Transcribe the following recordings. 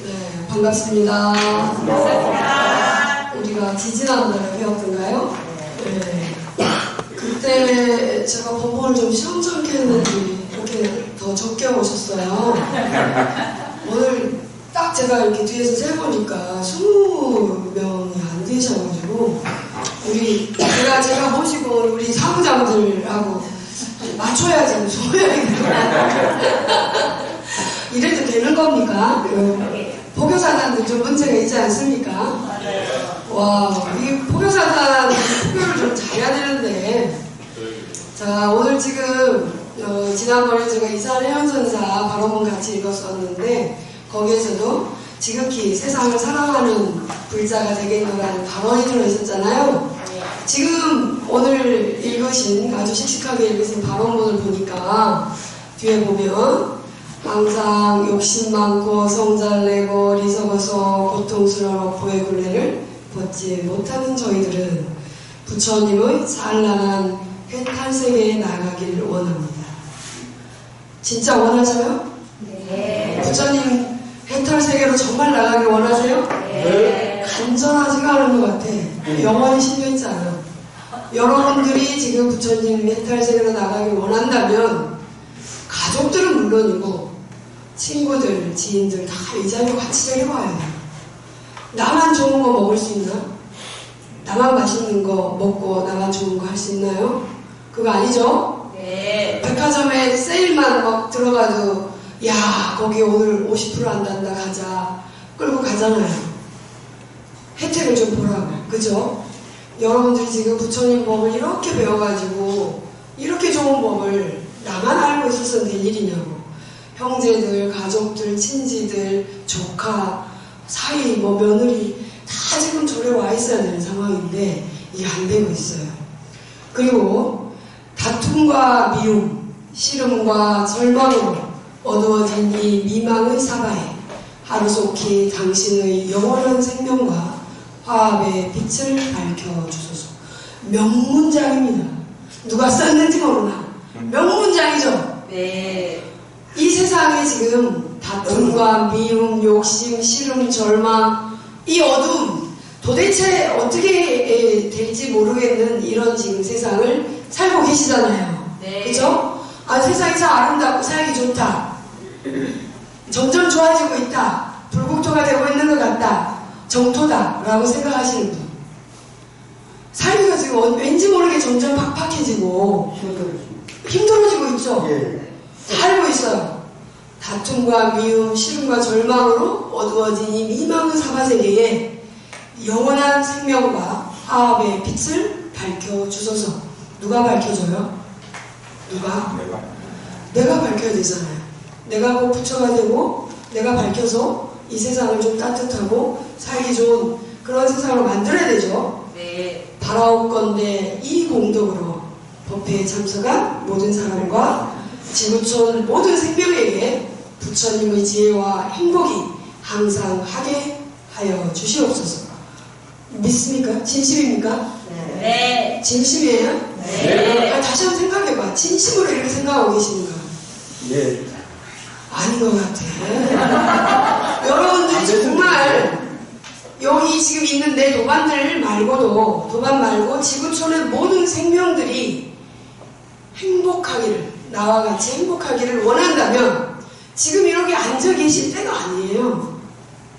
네, 반갑습니다. 우리가 지지난달에 배웠던가요? 네. 그때 제가 번번을 좀 시험찮게 했는지 이렇게 더 적게 오셨어요. 오늘 딱 제가 이렇게 뒤에서 세보니까 20명이 안 되셔가지고 제가 모시고 우리 사무장들하고 맞춰야지 이래도 되는 겁니까? 포교사단들 좀 문제가 있지 않습니까? 와, 이 포교사단 포교를 좀 잘해야 되는데. 자, 오늘 지금 지난번에 제가 이사를 해연선사 발언문 같이 읽었었는데 거기에서도 지극히 세상을 사랑하는 불자가 되겠노라는 발언이 들어있었잖아요. 지금 오늘 읽으신, 아주 씩씩하게 읽으신 발언문을 보니까 뒤에 보면 항상 욕심 많고 성잘내고 리석어서 고통스러워 보의 굴레를 벗지 못하는 저희들은 부처님의 찬란한 해탈세계에 나가기를 원합니다. 진짜 원하셔요? 네. 부처님 해탈세계로 정말 나가길 원하세요? 네. 간절하지가 않은 것 같아. 영원히 심겨있지 않아. 여러분들이 지금 부처님 해탈세계로 나가길 원한다면 가족들은 물론이고 친구들, 지인들 다 이 자리로 같이 데려와야 돼요. 나만 좋은 거 먹을 수 있나? 나만 맛있는 거 먹고 나만 좋은 거 할 수 있나요? 그거 아니죠? 네. 백화점에 세일만 막 들어가도 야, 거기 오늘 50% 한단다 가자 끌고 가잖아요. 혜택을 좀 보라고. 그죠? 여러분들이 지금 부처님 법을 이렇게 배워가지고 이렇게 좋은 법을 나만 알고 있었으면 될 일이냐고. 형제들, 가족들, 친지들, 조카, 사위, 며느리 다 지금 절에 와 있어야 되는 상황인데 이게 안 되고 있어요. 그리고 다툼과 미움, 싫음과 절망으로 어두워진 이 미망의 사바에 하루속히 당신의 영원한 생명과 화합의 빛을 밝혀주소서. 명문장입니다. 누가 썼는지 모르나 명문장이죠. 네. 이 세상에 지금 다툼과 미움, 욕심, 싫음, 절망, 이 어둠 도대체 어떻게 될지 모르겠는 이런 지금 세상을 살고 계시잖아요. 네. 그죠? 아, 세상이 참 아름답고 살기 좋다. 점점 좋아지고 있다. 불국토가 되고 있는 것 같다. 정토다. 라고 생각하시는 분. 살기가 지금 왠지 모르게 점점 팍팍해지고 힘들어지고 있죠. 예. 살고 있어요. 다툼과 미움, 싫음과 절망으로 어두워진 이 미망의 사바세계에 영원한 생명과 화합의 빛을 밝혀주소서. 누가 밝혀줘요? 누가? 내가 밝혀야 되잖아요. 내가 곧 부처가 되고 내가 밝혀서 이 세상을 좀 따뜻하고 살기 좋은 그런 세상으로 만들어야 되죠. 네. 바라옵건대 이 공덕으로 법회에 참석한 모든 사람과 지구촌 모든 생명에게 부처님의 지혜와 행복이 항상 하게 하여 주시옵소서. 믿습니까? 진심입니까? 네. 진심이에요? 네. 아, 다시 한번 생각해봐. 진심으로 이렇게 생각하고 계시는가? 예. 아닌 것 같아. 여러분들이 정말 여기 지금 있는 내 도반들 말고도, 도반 말고 지구촌의 모든 생명들이 행복하기를, 나와 같이 행복하기를 원한다면 지금 이렇게 앉아 계실 때가 아니에요.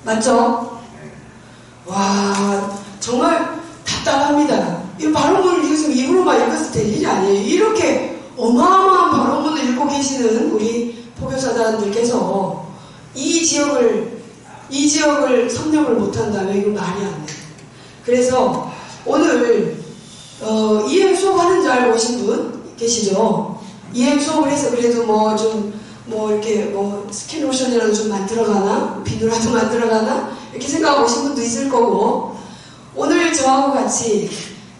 맞죠? 와, 정말 답답합니다. 이 발언문을 읽으시면 입으로만 읽었을 때 일이 아니에요. 이렇게 어마어마한 발언문을 읽고 계시는 우리 포교사단들께서 이 지역을 섭렵을 못한다면 이건 말이 안 돼요. 그래서 오늘 이행 수업하는 줄 알고 오신 분 계시죠? 이행 수업을 해서 그래도 이렇게 스킨로션이라도 좀 만들어가나? 비누라도 만들어가나? 이렇게 생각하고 오신 분도 있을 거고, 오늘 저하고 같이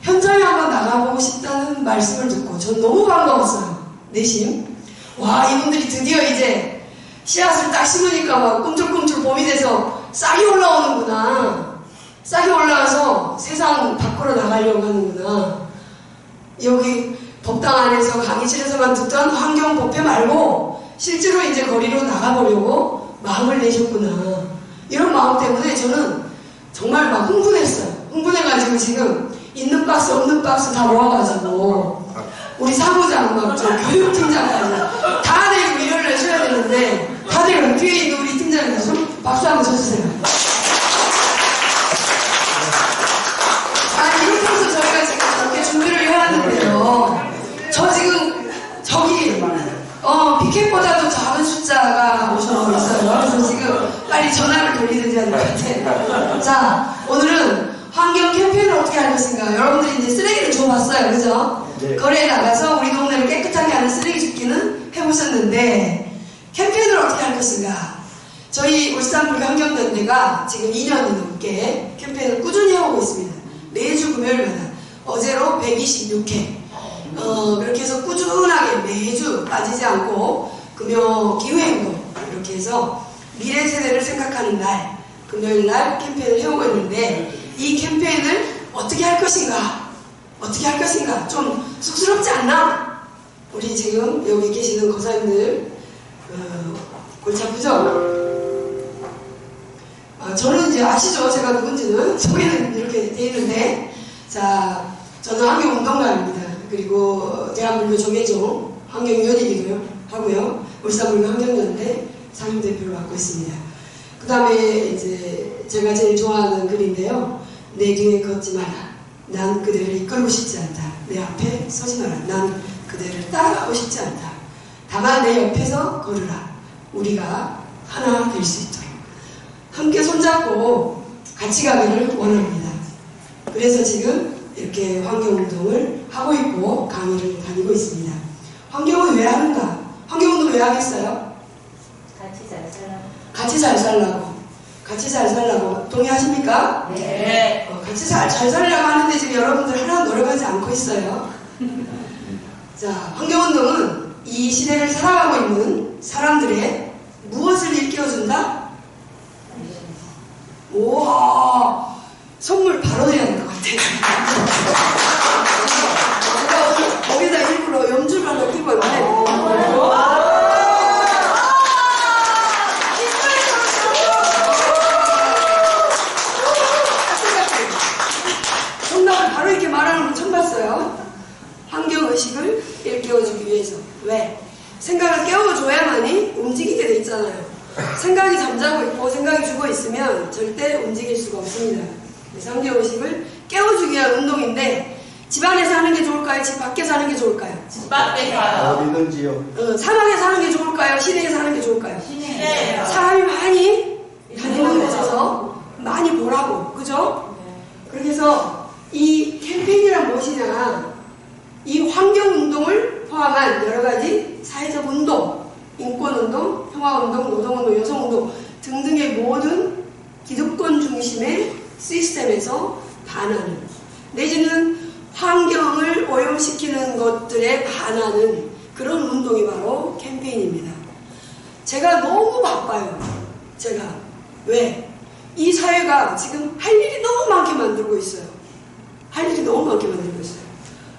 현장에 한번 나가보고 싶다는 말씀을 듣고 전 너무 반가웠어요. 내심. 와, 이분들이 드디어 이제 씨앗을 딱 심으니까 막 꿈틀꿈틀 봄이 돼서 싹이 올라오는구나. 싹이 올라와서 세상 밖으로 나가려고 하는구나. 여기 법당 안에서 강의실에서만 듣던 환경법회 말고 실제로 이제 거리로 나가보려고 마음을 내셨구나. 이런 마음 때문에 저는 정말 막 흥분했어요. 흥분해가지고 지금 있는 박스 없는 박스 다 모아가지고 우리 사무장 막저 교육팀장까지 다들 위로를 해줘야 되는데 다들 뒤에 있는 우리 팀장님 좀 박수 한번 쳐주세요. 아, 이렇게 해서 저희가 지금 저렇게 준비를 해야 하는데요. 저 지금 저기 피켓보다도 작은 숫자가 오셔서 있어요. 그래서 지금 빨리 전화를 돌리는지 하는 것 같아요. 자, 오늘은 환경 캠페인을 어떻게 할 것인가. 여러분들이 이제 쓰레기를 줘봤어요. 그죠? 네. 거리에 나가서 우리 동네를 깨끗하게 하는 쓰레기 줍기는 해보셨는데 캠페인을 어떻게 할 것인가. 저희 울산불환경연대가 지금 2년이 넘게 캠페인을 꾸준히 해오고 있습니다. 매주 금요일마다. 어제로 126회. 그렇게 해서 꾸준하게 매주 빠지지 않고 금요 기후행동 이렇게 해서 미래 세대를 생각하는 날 금요일날 캠페인을 해오고 있는데 이 캠페인을 어떻게 할 것인가 좀 쑥스럽지 않나? 우리 지금 여기 계시는 거사님들 골치 아프죠? 저는 이제 아시죠? 제가 누군지는 소개는 이렇게 돼 있는데 자 저는 환경운동가입니다. 그리고 대한불교 조계종 환경위원이기도 하고요. 울산불교 환경연대 상임대표를 맡고 있습니다. 그 다음에 이제 제가 제일 좋아하는 글인데요. 내 뒤에 걷지 마라. 난 그대를 이끌고 싶지 않다. 내 앞에 서지 마라. 난 그대를 따라가고 싶지 않다. 다만 내 옆에서 걸으라. 우리가 하나 될 수 있도록 함께 손잡고 같이 가기를 원합니다. 그래서 지금 이렇게 환경운동을 하고 있고 강의를 다니고 있습니다. 환경을 왜 하는가? 환경운동 왜 하겠어요? 같이 잘 살아. 같이 잘 살라고. 같이 잘 살라고. 동의하십니까? 네. 같이 잘 살려고 하는데 지금 여러분들 하나 노력하지 않고 있어요. 자, 환경운동은 이 시대를 살아가고 있는 사람들의 무엇을 일깨워준다? 우와, 선물 바로 드려야 될 것 같아요. 제가 오늘 거기다 일부러 염주를 하나 끼고 왔는데 정답을 바로 이렇게 말하는 건 처음 봤어요. 환경의식을 일깨워주기 위해서. 왜? 생각을 깨워줘야만이 움직이게 돼 있잖아요. 생각이 잠자고 있고 생각이 죽어 있으면 절대 움직일 수가 없습니다. 그래서 환경의식을 깨워주기 위한 운동인데 집 안에서 하는 게 좋을까요? 집 밖에서 하는 게 좋을까요? 집 밖에서요. 어디든지요. 사막에서 하는 게 좋을까요? 시내에서 하는 게 좋을까요? 시내에요. 사람이 많이 다니는 곳에서 많이 보라고. 그죠? 그렇게 해서 이 캠페인이란 무엇이냐, 이 환경운동을 포함한 여러가지 사회적 운동, 인권운동, 평화운동, 노동운동, 여성운동 등등의 모든 기득권 중심의 시스템에서 반하는, 내지는 환경을 오염시키는 것들에 반하는 그런 운동이 바로 캠페인입니다. 제가 너무 바빠요. 제가. 왜? 이 사회가 지금 할 일이 너무 많게 만들고 있어요. 할 일이 너무 많게 만들고 있어요.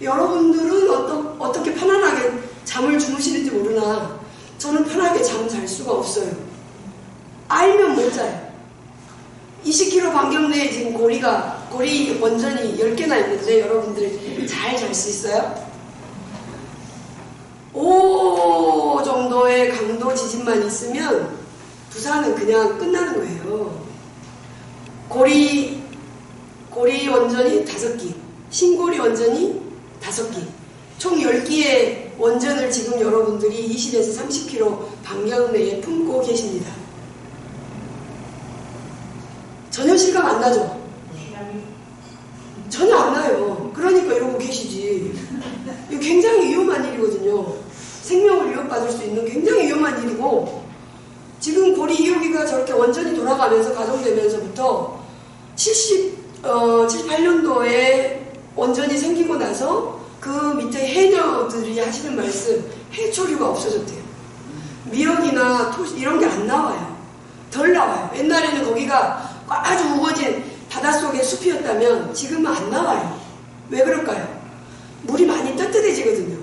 여러분들은 어떻게 편안하게 잠을 주무시는지 모르나 저는 편하게 잠을 잘 수가 없어요. 알면 못 자요. 20km 반경 내에 지금 고리 원전이 10개나 있는데 여러분들이 잘 잘 수 있어요? 5 정도의 강도 지진만 있으면 부산은 그냥 끝나는 거예요. 고리 원전이 5기, 신고리 원전이 5기, 총 10기의 원전을 지금 여러분들이 20에서 30km 반경 내에 품고 계십니다. 전혀 실감 안 나죠? 전혀 안 나요. 그러니까 이러고 계시지. 이거 굉장히 위험한 일이거든요. 생명을 위협받을 수 있는 굉장히 위험한 일이고, 지금 고리 2호기가 저렇게 원전이 돌아가면서 가동되면서부터 78년도에 원전이 생기고 나서 그 밑에 해녀들이 하시는 말씀, 해초류가 없어졌대요. 미역이나 토시 이런 게 안 나와요. 덜 나와요. 옛날에는 거기가 아주 우거진 바닷속의 숲이었다면 지금은 안 나와요. 왜 그럴까요? 물이 많이 뜨뜻해지거든요.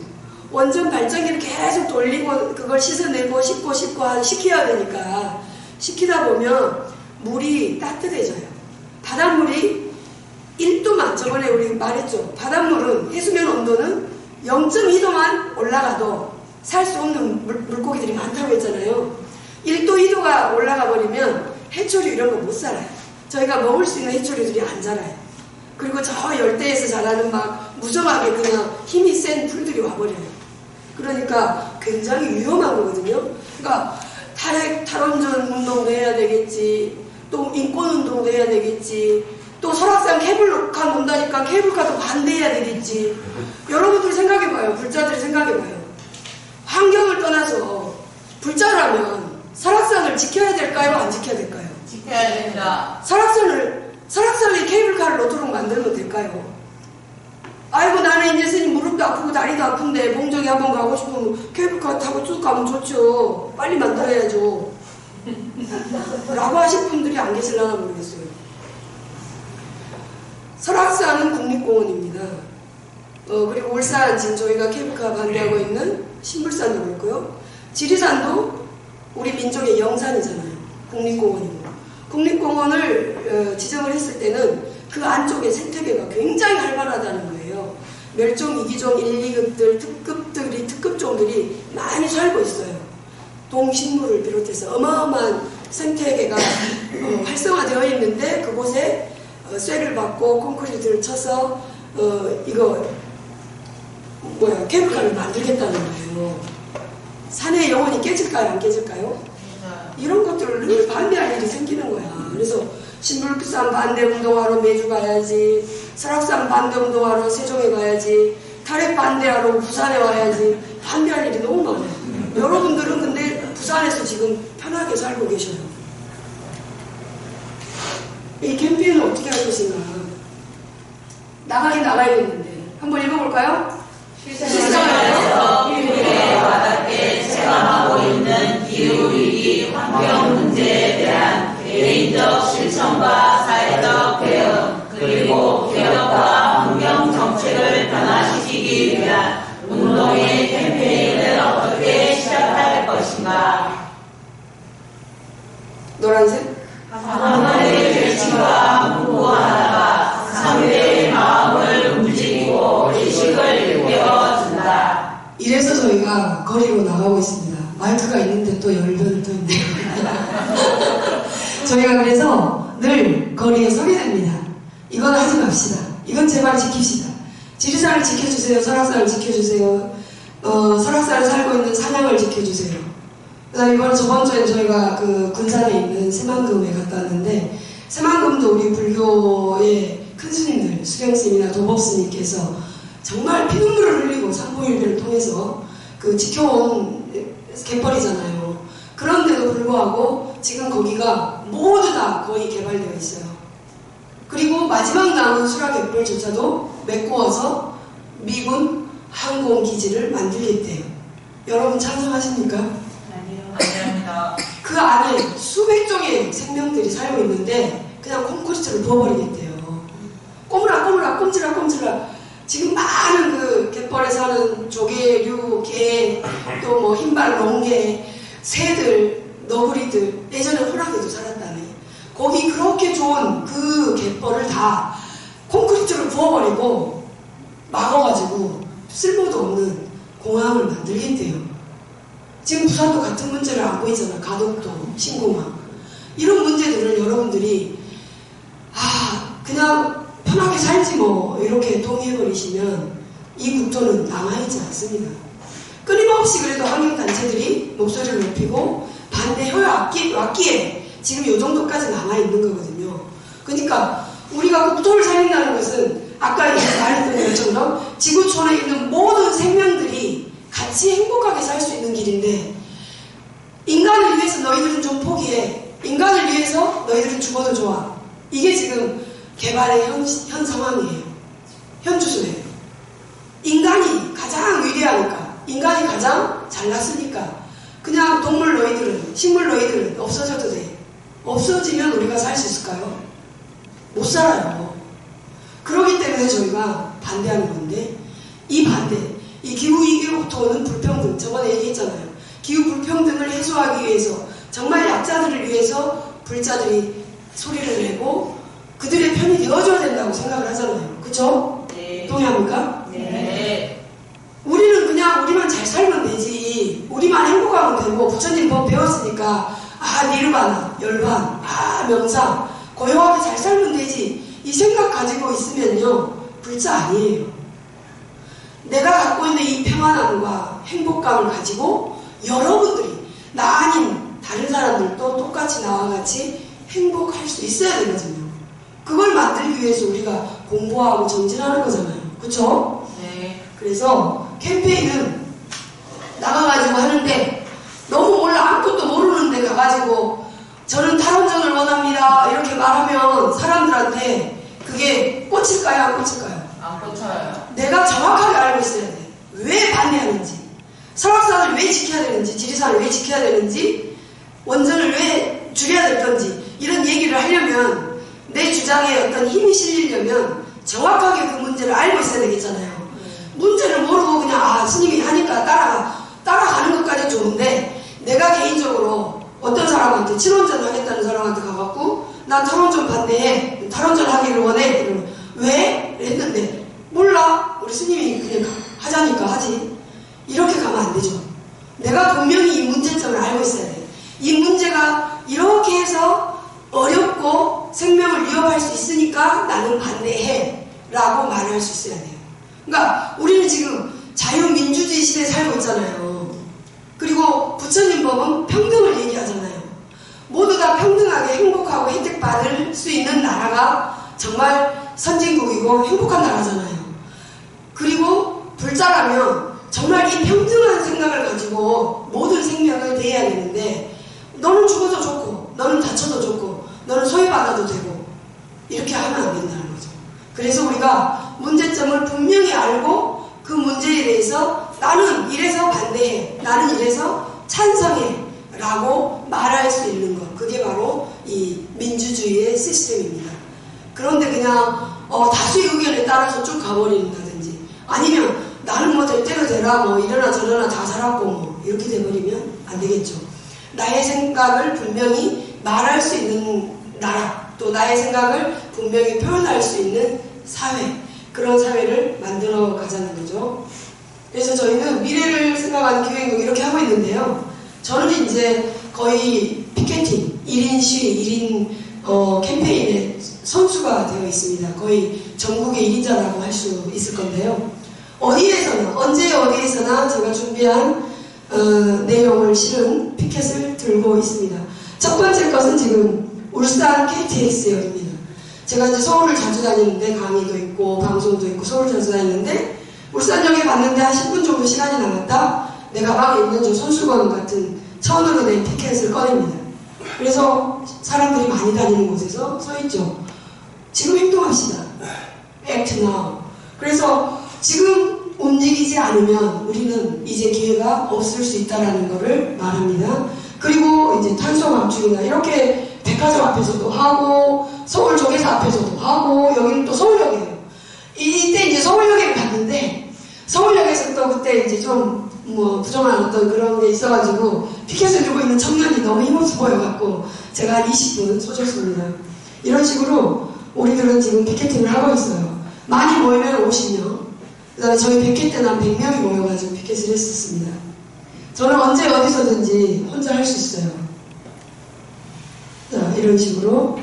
원전 발전기를 계속 돌리고 그걸 씻어내고 씻고 식혀야 되니까 식히다 보면 물이 따뜻해져요. 바닷물이 1도만, 저번에 우리 말했죠. 바닷물은 해수면 온도는 0.2도만 올라가도 살 수 없는 물고기들이 많다고 했잖아요. 1도, 2도가 올라가 버리면 해초류 이런 거 못 살아요. 저희가 먹을 수 있는 해초류들이 안 자라요. 그리고 저 열대에서 자라는 막 무성하게 그냥 힘이 센 풀들이 와버려요. 그러니까 굉장히 위험한 거거든요. 그러니까 탈원전 운동도 해야 되겠지, 또 인권 운동도 해야 되겠지, 또 설악산 케이블카 논다니까 케이블카도 반대해야 되겠지. 여러분들 생각해봐요. 불자들이 생각해봐요. 환경을 떠나서 불자라면 설악산을 지켜야 될까요? 안 지켜야 될까요? 지켜야 됩니다. 설악산에 케이블카를 놓도록 만들면 될까요? 아이고 나는 이제 스님 무릎도 아프고 다리도 아픈데 봉정에 한번 가고 싶으면 케이블카 타고 쭉 가면 좋죠. 빨리 만들어야죠. 라고 하실 분들이 안 계실려나 모르겠어요. 설악산은 국립공원입니다. 그리고 울산 지금 저희가 케이블카 반대하고 있는 신불산도 있고요. 지리산도 우리 민족의 영산이잖아요. 국립공원이고. 국립공원을 지정을 했을 때는 그 안쪽에 생태계가 굉장히 활발하다는 거예요. 멸종 위기종 1, 2급들, 특급종들이 많이 살고 있어요. 동식물을 비롯해서 어마어마한 생태계가 활성화되어 있는데 그곳에 쇠를 받고 콘크리트를 쳐서 케이블카를 만들겠다는 거예요. 산의 영혼이 깨질까요? 안 깨질까요? 이런 것들을 늘 반대할 일이 생기는 거야. 그래서 신불산 반대 운동하러 매주 가야지, 설악산 반대 운동하러 세종에 가야지, 탈핵 반대하러 부산에 와야지. 반대할 일이 너무 많아요. 여러분들은 근데 부산에서 지금 편하게 살고 계셔요. 이 캠페인을 어떻게 할 것인가. 나가긴 나가야겠는데 한번 읽어볼까요? 실생활에서 미국에 와닿게 체감하고 있는 기후위기 환경 문제에 대한 개인적 실천과 사회적 대응, 그리고 기업과 환경 정책을 변화시키기 위한 운동의 캠페인을 어떻게 시작할 것인가. 노란색? 하나님의 결심과 공부하다가 상대의 마음을 움직이고 의식을 일깨워준다. 이래서 저희가 거리로 나가고 있습니다. 마이크가 있는데 또 열변을 또 있네요. 저희가 그래서 늘 거리에 서게 됩니다. 이건 하지 맙시다. 이건 제발 지킵시다. 지리산을 지켜주세요. 설악산을 지켜주세요. 설악산에 살고 있는 산양을 지켜주세요. 그다음에 이번 저번 주에 저희가 그 군산에 있는 새만금에 갔다 왔는데, 새만금도 우리 불교의 큰 스님들, 수경스님이나 도법스님께서 정말 피눈물을 흘리고 산보일배를 통해서 그 지켜온 갯벌이잖아요. 그런데도 불구하고 지금 거기가 모두 다 거의 개발되어 있어요. 그리고 마지막 남은 수락갯벌조차도 메꾸어서 미군 항공기지를 만들겠대요. 여러분 찬성하십니까? 아니요. 그 안에 수백 종의 생명들이 살고 있는데 그냥 콘크리트를 부어버리겠대요. 꼬물락 꼼지락 지금 많은 그 갯벌에 사는 조개류, 개, 또 뭐 흰발 롱개, 새들, 너구리들, 예전에 호랑이도 살았다네. 거기 그렇게 좋은 그 갯벌을 다 콘크리트를 부어버리고 막아가지고 쓸모도 없는 공항을 만들겠대요. 지금 부산도 같은 문제를 안고 있잖아. 가덕도, 신공항. 이런 문제들을 여러분들이 그냥 편하게 살지 뭐 이렇게 동의해버리시면 이 국토는 남아있지 않습니다. 끊임없이 그래도 환경단체들이 목소리를 높이고 반대 효였기에 지금 이 정도까지 남아있는 거거든요. 그러니까 우리가 국토를 살린다는 것은 아까 말했던 것처럼 지구촌에 있는 모든 생명들이 같이 행복하게 살 수 있는 길인데, 인간을 위해서 너희들은 좀 포기해. 인간을 위해서 너희들은 죽어도 좋아. 이게 지금 개발의 현 상황이에요. 현 주소예요. 인간이 가장 위대하니까, 인간이 가장 잘났으니까 그냥 동물 너희들은, 식물 너희들은 없어져도 돼. 없어지면 우리가 살 수 있을까요? 못 살아요. 그렇기 때문에 저희가 반대하는 건데, 이 기후위기로부터 오는 불평등, 저번에 얘기했잖아요. 기후 불평등을 해소하기 위해서 정말 약자들을 위해서 불자들이 소리를 내고 그들의 편이 되어줘야 된다고 생각을 하잖아요. 그쵸? 네. 동의합니까? 네. 우리는 그냥 우리만 잘 살면 되지, 우리만 행복하면 되고, 부처님 법 배웠으니까 니르바나, 열반, 명상 고요하게 잘 살면 되지, 이 생각 가지고 있으면요 불자 아니에요. 내가 갖고 있는 이 평안함과 행복감을 가지고 여러분들이, 나 아닌 다른 사람들도 똑같이 나와 같이 행복할 수 있어야 되거든요. 그걸 만들기 위해서 우리가 공부하고 정진하는 거잖아요. 그쵸? 네. 그래서 캠페인은 나가가지고 하는데, 너무 몰라 아무것도 모르는데 가가지고 저는 탈원전을 원합니다 이렇게 말하면 사람들한테 그게 꽂힐까요, 안 꽂힐까요? 안 꽂혀요. 내가 정확하게 알고 있어야 돼. 왜 반대하는지, 설악산을 왜 지켜야 되는지, 지리산을 왜 지켜야 되는지, 원전을 왜 줄여야 될 건지, 이런 얘기를 하려면, 내 주장에 어떤 힘이 실리려면 정확하게 그 문제를 알고 있어야 되겠잖아요. 문제를 모르고 그냥 스님이 하니까 따라가는 것까지 좋은데, 내가 개인적으로 어떤 사람한테 친원전 하겠다는 사람한테 가갖고 난 탈원전 반대해, 탈원전 하기를 원해, 이러면 왜? 했는데 몰라, 우리 스님이 그냥 하자니까 하지, 이렇게 가면 안 되죠. 내가 분명히 이 문제점을 알고 있어야 돼. 이 문제가 이렇게 해서 어렵고 생명을 위협할 수 있으니까 나는 반대해 라고 말할 수 있어야 돼요. 그러니까 우리는 지금 자유민주주의 시대에 살고 있잖아요. 그리고 부처님 법은 평등을 얘기하잖아요. 모두 다 평등하게 행복하고 혜택받을 수 있는 나라가 정말 선진국이고 행복한 나라잖아요. 그리고 불자라면 정말 이 평등한 생각을 가지고 모든 생명을 대해야 되는데, 너는 죽어도 좋고 너는 다쳐도 좋고 너는 소외받아도 되고 이렇게 하면 안 된다는 거죠. 그래서 우리가 문제점을 분명히 알고 그 문제에 대해서 나는 이래서 반대해, 나는 이래서 찬성해 라고 말할 수 있는 것, 그게 바로 이 민주주의의 시스템입니다. 그런데 그냥 다수의 의견에 따라서 쭉 가버린다든지, 아니면 나는 뭐 될 대로 되라, 뭐 이러나 저러나 다 살았고 뭐 이렇게 돼버리면 안 되겠죠. 나의 생각을 분명히 말할 수 있는 나라, 또 나의 생각을 분명히 표현할 수 있는 사회, 그런 사회를 만들어 가자는 거죠. 그래서 저희는 미래를 생각하는 기획을 이렇게 하고 있는데요. 저는 이제 거의 피켓팅, 1인 시위, 1인 캠페인의 선수가 되어 있습니다. 거의 전국의 1인자라고 할 수 있을 건데요. 어디에서나, 언제 어디에서나 제가 준비한 내용을 실은 피켓을 들고 있습니다. 첫 번째 것은 지금 울산 KTX역입니다. 제가 이제 서울을 자주 다니는데, 강의도 있고 방송도 있고 서울 자주 다니는데, 울산역에 갔는데 한 10분 정도 시간이 남았다. 내 가방에 있는 저 손수건 같은 천으로 된 티켓을 꺼냅니다. 그래서 사람들이 많이 다니는 곳에서 서 있죠. 지금 행동합시다. Act now. 그래서 지금 움직이지 않으면 우리는 이제 기회가 없을 수 있다는 것을 말합니다. 그리고 이제 탄소 감축이나 이렇게 백화점 앞에서도 하고, 서울 조계사 앞에서도 하고, 여기는 또 서울역이에요. 이때 이제 서울역에 갔는데, 서울역에서 또 그때 이제 좀 부정한 어떤 그런 게 있어가지고 피켓을 들고 있는 청년이 너무 힘없어 보여갖고 제가 한 20분 쏘셨습니다. 이런 식으로 우리들은 지금 피켓팅을 하고 있어요. 많이 모이면 50명, 그 다음에 저희 100회 때는 한 100명이 모여가지고 피켓을 했었습니다. 저는 언제 어디서든지 혼자 할 수 있어요. 자, 이런 식으로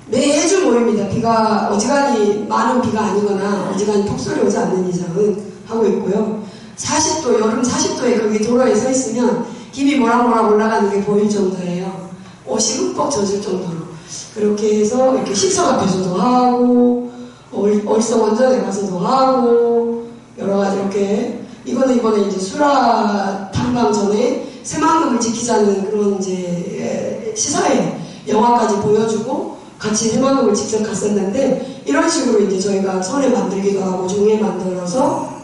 매주 모입니다. 비가 어지간히 많은 비가 아니거나 어지간히 폭설이 오지 않는 이상은 하고 있고요. 40도, 여름 40도에 거기 도로에 서 있으면 힘이 모락모락 올라가는 게 보일 정도예요. 옷이 흠뻑 젖을 정도로. 그렇게 해서 이렇게 식석 앞에서도 하고, 얼성 원전에 가서도 하고, 여러 가지 이렇게, 이거는 이번에 이제 수라 탐방 전에 새만금을 지키자는 그런 이제 시사회 영화까지 보여주고 같이 새만금을 직접 갔었는데, 이런 식으로 이제 저희가 선회 만들기도 하고 종회 만들어서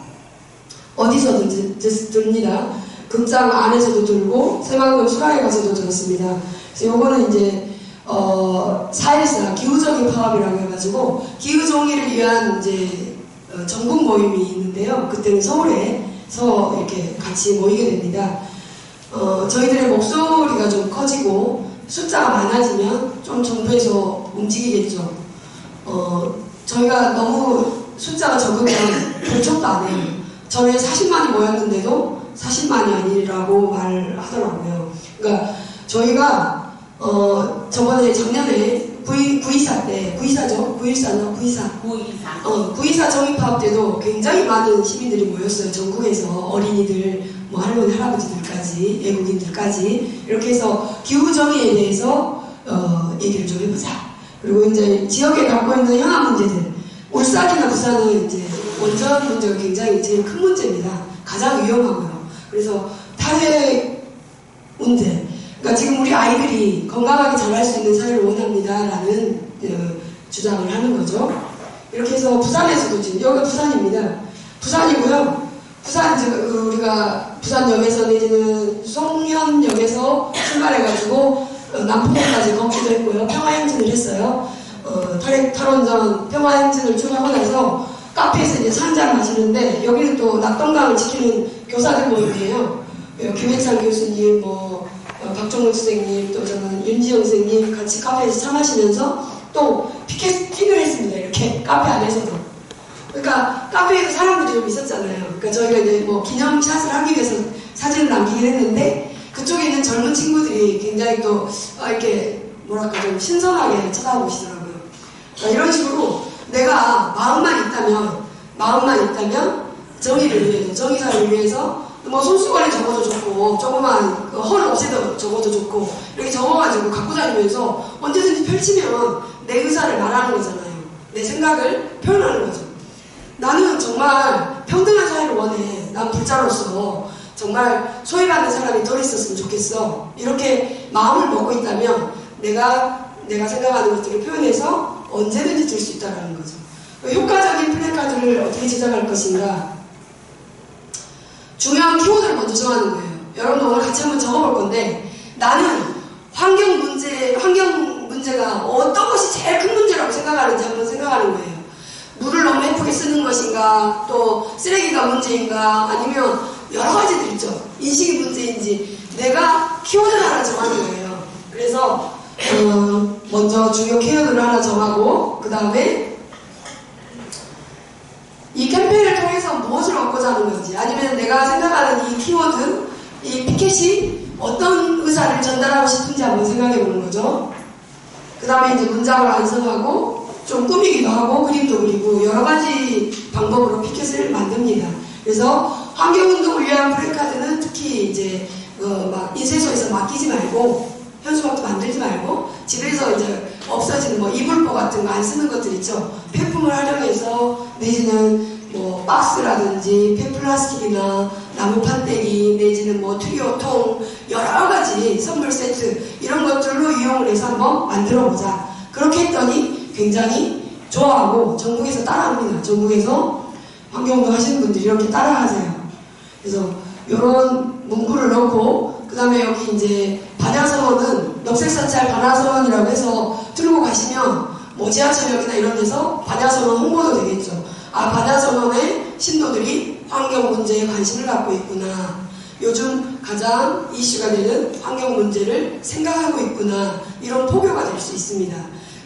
어디서든 듭니다. 금장 안에서도 들고 새만금 수라에 가서도 들었습니다. 그래서 요거는 이제 4.14 기후적인 파업이라고 해가지고 기후정의를 위한 이제 전국 모임이 있는데요. 그때는 서울에서 이렇게 같이 모이게 됩니다. 저희들의 목소리가 좀 커지고 숫자가 많아지면 좀 정부에서 움직이겠죠. 저희가 너무 숫자가 적으면 별척도 안 해요. 전에 40만이 모였는데도 40만이 아니라고 말하더라고요. 그러니까 저희가 저번에 작년에 9.24 때, 9.24죠? 9.14나 9.24. 9.24 정의파업 때도 굉장히 많은 시민들이 모였어요. 전국에서 어린이들, 뭐 할머니, 할아버지들까지, 외국인들까지 이렇게 해서 기후정의에 대해서 얘기를 좀 해보자. 그리고 이제 지역에 갖고 있는 현안 문제들, 울산이나 부산은 이제 원전 문제가 굉장히 제일 큰 문제입니다. 가장 위험하고요. 그래서 탈핵 문제, 그러니까 지금 우리 아이들이 건강하게 자랄 수 있는 사회를 원합니다라는 주장을 하는 거죠. 이렇게 해서 부산에서도 지금 여기가 부산입니다. 부산이고요. 부산 지금 우리가 부산역에서 내지는 송년역에서 출발해가지고 남포까지 걷기도 했고요. 평화행진을 했어요. 탈원전 평화행진을 쭉 하고 나서 카페에서 이제 한잔 마시는데 여기는 또 낙동강을 지키는 교사들 모임이에요. 김혜찬 교수님, 박종훈 선생님, 또 저는 윤지영 선생님 같이 카페에서 차 마시면서 또 피켓팅을 했습니다. 이렇게 카페 안에서도. 그러니까 카페에도 사람들이 좀 있었잖아요. 그러니까 저희가 이제 기념샷을 하기 위해서 사진을 남기긴 했는데 그쪽에 있는 젊은 친구들이 굉장히 또 이렇게 뭐랄까 좀 신선하게 쳐다보시더라고요. 그러니까 이런 식으로 내가 마음만 있다면 정의를 위해서, 정의사를 위해서 손수건에 적어도 좋고 조그만 헐 없애도 적어도 좋고 이렇게 적어가지고 갖고 다니면서 언제든지 펼치면 내 의사를 말하는 거잖아요. 내 생각을 표현하는 거죠. 나는 정말 평등한 사회를 원해. 난 불자로서 정말 소외받는 사람이 덜 있었으면 좋겠어. 이렇게 마음을 먹고 있다면 내가 생각하는 것들을 표현해서 언제든지 들 수 있다는 거죠. 효과적인 플래카드를 어떻게 제작할 것인가. 중요한 키워드를 먼저 정하는 거예요. 여러분도 오늘 같이 한번 적어볼 건데 나는 환경 문제가 어떤 것이 제일 큰 문제라고 생각하는지 한번 생각하는 거예요. 물을 너무 예쁘게 쓰는 것인가, 또 쓰레기가 문제인가, 아니면 여러 가지들 있죠. 인식이 문제인지 내가 키워드를 하나 정하는 거예요. 그래서 먼저 중요 키워드를 하나 정하고 그 다음에 이 캠페인을 통해서 무엇을 얻고자 하는 건지, 아니면 내가 생각하는 이 키워드, 이 피켓이 어떤 의사를 전달하고 싶은지 한번 생각해 보는 거죠. 그 다음에 이제 문장을 완성하고 좀 꾸미기도 하고 그림도 그리고 여러 가지 방법으로 피켓을 만듭니다. 그래서 환경운동을 위한 플래카드는 특히 이제 막 인쇄소에서 맡기지 말고 현수막도 만들지 말고 집에서 이제 없어지는 이불보 같은 거 안 쓰는 것들 있죠. 폐품을 활용해서 내지는 박스라든지 폐플라스틱이나 나무 판때기 내지는 트리오통 여러 가지 선물 세트 이런 것들로 이용을 해서 한번 만들어 보자. 그렇게 했더니 굉장히 좋아하고 전국에서 따라합니다. 전국에서 환경운동 하시는 분들이 이렇게 따라하세요. 그래서 이런 문구를 넣고 그 다음에 여기 이제 반야선언은 녹색사찰 반야선언이라고 해서 들고 가시면 지하철역이나 이런 데서 반야선언 홍보도 되겠죠. 반야선언의 신도들이 환경 문제에 관심을 갖고 있구나. 요즘 가장 이슈가 되는 환경 문제를 생각하고 있구나. 이런 포교가 될 수 있습니다.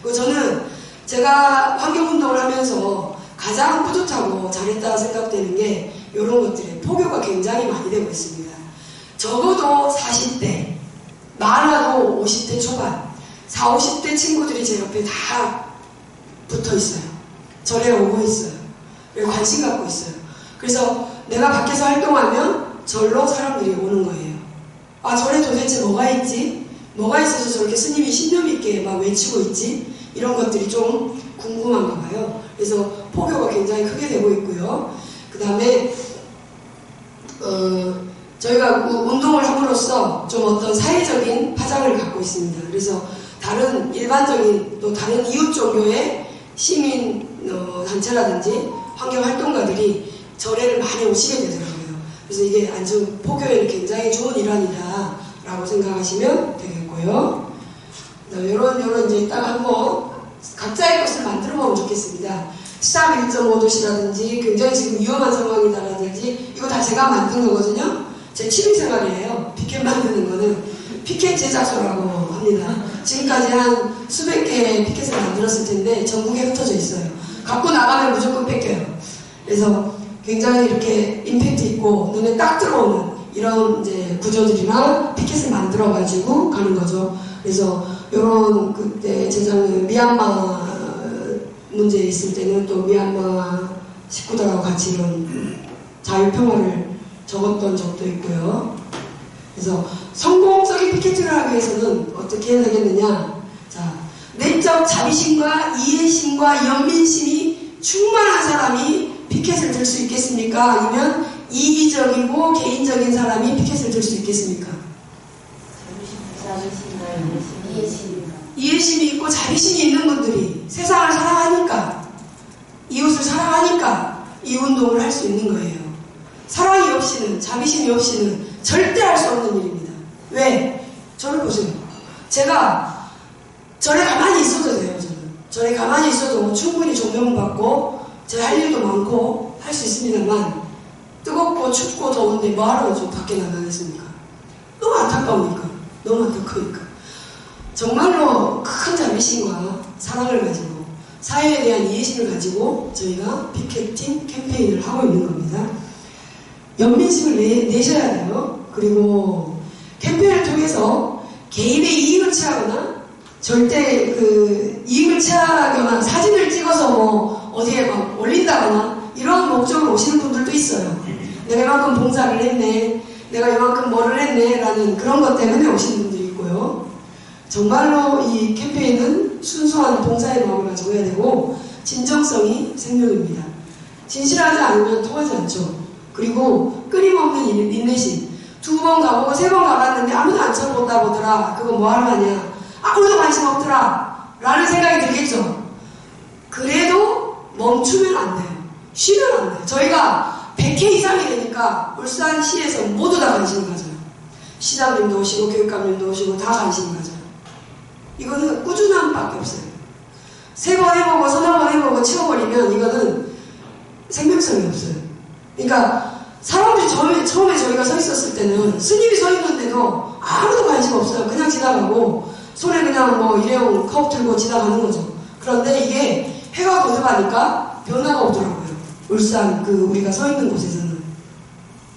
그리고 저는 제가 환경운동을 하면서 가장 뿌듯하고 잘했다 생각되는 게 이런 것들에 포교가 굉장히 많이 되고 있습니다. 적어도 40대, 많아도 50대 초반, 40, 50대 친구들이 제 옆에 다 붙어 있어요. 절에 오고 있어요. 그리고 관심 갖고 있어요. 그래서 내가 밖에서 활동하면 절로 사람들이 오는 거예요. 절에 도대체 뭐가 있지? 뭐가 있어서 저렇게 스님이 신념 있게 막 외치고 있지? 이런 것들이 좀 궁금한가 봐요. 그래서 포교가 굉장히 크게 되고 있고요. 그 다음에 저희가 운동을 함으로써 좀 어떤 사회적인 파장을 갖고 있습니다. 그래서 다른 일반적인 또 다른 이웃 종교의 시민 단체라든지 환경활동가들이 절에를 많이 오시게 되더라고요. 그래서 이게 아주 포교에는 굉장히 좋은 일환이다라고 생각하시면 되겠고요. 요런 이제 이따가 한번 각자의 것을 만들어 보면 좋겠습니다. 샵 1.5도시라든지 굉장히 지금 위험한 상황이다라든지 이거 다 제가 만든 거거든요. 제 취미생활이에요. 피켓 만드는 거는 피켓 제작소라고 합니다. 지금까지 한 수백 개의 피켓을 만들었을 텐데 전국에 흩어져 있어요. 갖고 나가면 무조건 뺏겨요. 그래서 굉장히 이렇게 임팩트 있고 눈에 딱 들어오는 이런 이제 구조들이나 피켓을 만들어 가지고 가는 거죠. 그래서 이런 그때 재작년 미얀마 문제 있을 때는 또 미얀마 식구들하고 같이 이런 자유평화를 적었던 적도 있고요. 그래서 성공적인 피켓팅을 하기 위해서는 어떻게 해야 되겠느냐. 자, 내적 자비심과 이해심과 연민심이 충만한 사람이 피켓을 들 수 있겠습니까? 아니면 이기적이고 개인적인 사람이 피켓을 들 수 있겠습니까? 이해심이 있고 자비심이 있는 분들이 세상을 사랑하니까, 이웃을 사랑하니까 이 운동을 할 수 있는 거예요. 사랑이 없이는, 자비심이 없이는 절대 할 수 없는 일입니다. 왜? 저를 보세요. 제가 절에 가만히 있어도 돼요. 저는 절에 가만히 있어도 충분히 존경받고 제가 할 일도 많고 할 수 있습니다만, 뜨겁고 춥고 더운데 뭐하러 좀 밖에 나가겠습니까? 너무 안타까우니까. 너무 안타까우니까. 정말로 큰 자비심과 사랑을 가지고 사회에 대한 이해심을 가지고 저희가 피켓팅 캠페인을 하고 있는 겁니다. 연민심을 내셔야 돼요. 그리고 캠페인을 통해서 개인의 이익을 취하거나 절대 그 이익을 취하거나 사진을 찍어서 뭐 어디에 막 올린다거나 이런 목적으로 오시는 분들도 있어요. 내가 이만큼 봉사를 했네, 내가 이만큼 뭐를 했네 라는 그런 것 때문에 오시는 분들이 있고요. 정말로 이 캠페인은 순수한 봉사의 마음을 가지고 해야 되고 진정성이 생명입니다. 진실하지 않으면 통하지 않죠. 그리고 끊임없는 인내심. 2번 가보고 3번 가봤는데 아무도 안 쳐본다 보더라. 그거 뭐하러 하냐. 아무도 관심 없더라 라는 생각이 들겠죠. 그래도 멈추면 안 돼요. 쉬면 안 돼요. 저희가 100회 이상이 되니까 울산시에서 모두 다 관심을 가져요. 시장님도 오시고 교육감님도 오시고 다 관심을 가져요. 이거는 꾸준함밖에 없어요. 3번 해보고 3번 해보고 치워버리면 이거는 생명성이 없어요. 그러니까 사람들이 처음에 저희가 서 있었을 때는 스님이 서 있는데도 아무도 관심 없어요. 그냥 지나가고 손에 그냥 뭐 일회용 컵 들고 지나가는 거죠. 그런데 이게 해가 거듭하니까 변화가 오더라고요. 울산 우리가 서 있는 곳에서는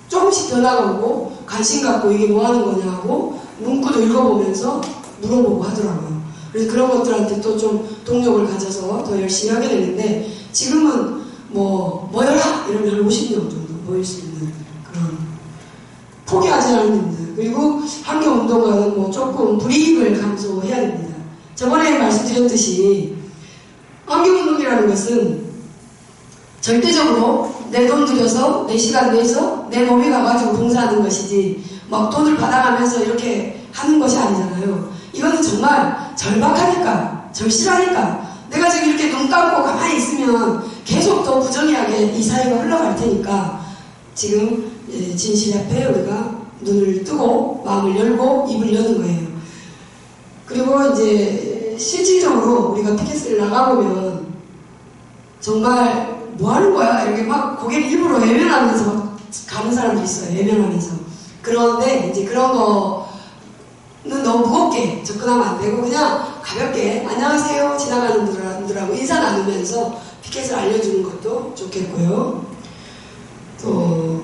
조금씩 변화가 오고 관심 갖고 이게 뭐 하는 거냐 하고 문구도 읽어보면서 물어보고 하더라고요. 그래서 그런 것들한테 또 좀 동력을 가져서 더 열심히 하게 되는데, 지금은 모여라! 이러면 한 50명 정도 모일 수 있는 그런, 포기하지 않는 분들. 그리고 환경운동가는 조금 불이익을 감수해야 됩니다. 저번에 말씀드렸듯이 환경운동이라는 것은 절대적으로 내 돈 들여서 내 시간 내서 내 몸이 가가지고 봉사하는 것이지 막 돈을 받아가면서 이렇게 하는 것이 아니잖아요. 이거는 정말 절박하니까, 절실하니까, 내가 지금 이렇게 눈 감고 가만히 있으면 계속 더 부정의하게 이 사회가 흘러갈 테니까 지금 진실 앞에 우리가 눈을 뜨고 마음을 열고 입을 여는 거예요. 그리고 이제 실질적으로 우리가 피켓을 나가보면 정말 뭐 하는 거야? 이렇게 막 고개를 일부러 외면하면서 가는 사람도 있어요. 외면하면서. 그런데 이제 그런 거는 너무 무겁게 접근하면 안 되고 그냥 가볍게 안녕하세요 지나가는 분들하고 인사 나누면서 피켓을 알려주는 것도 좋겠고요. 또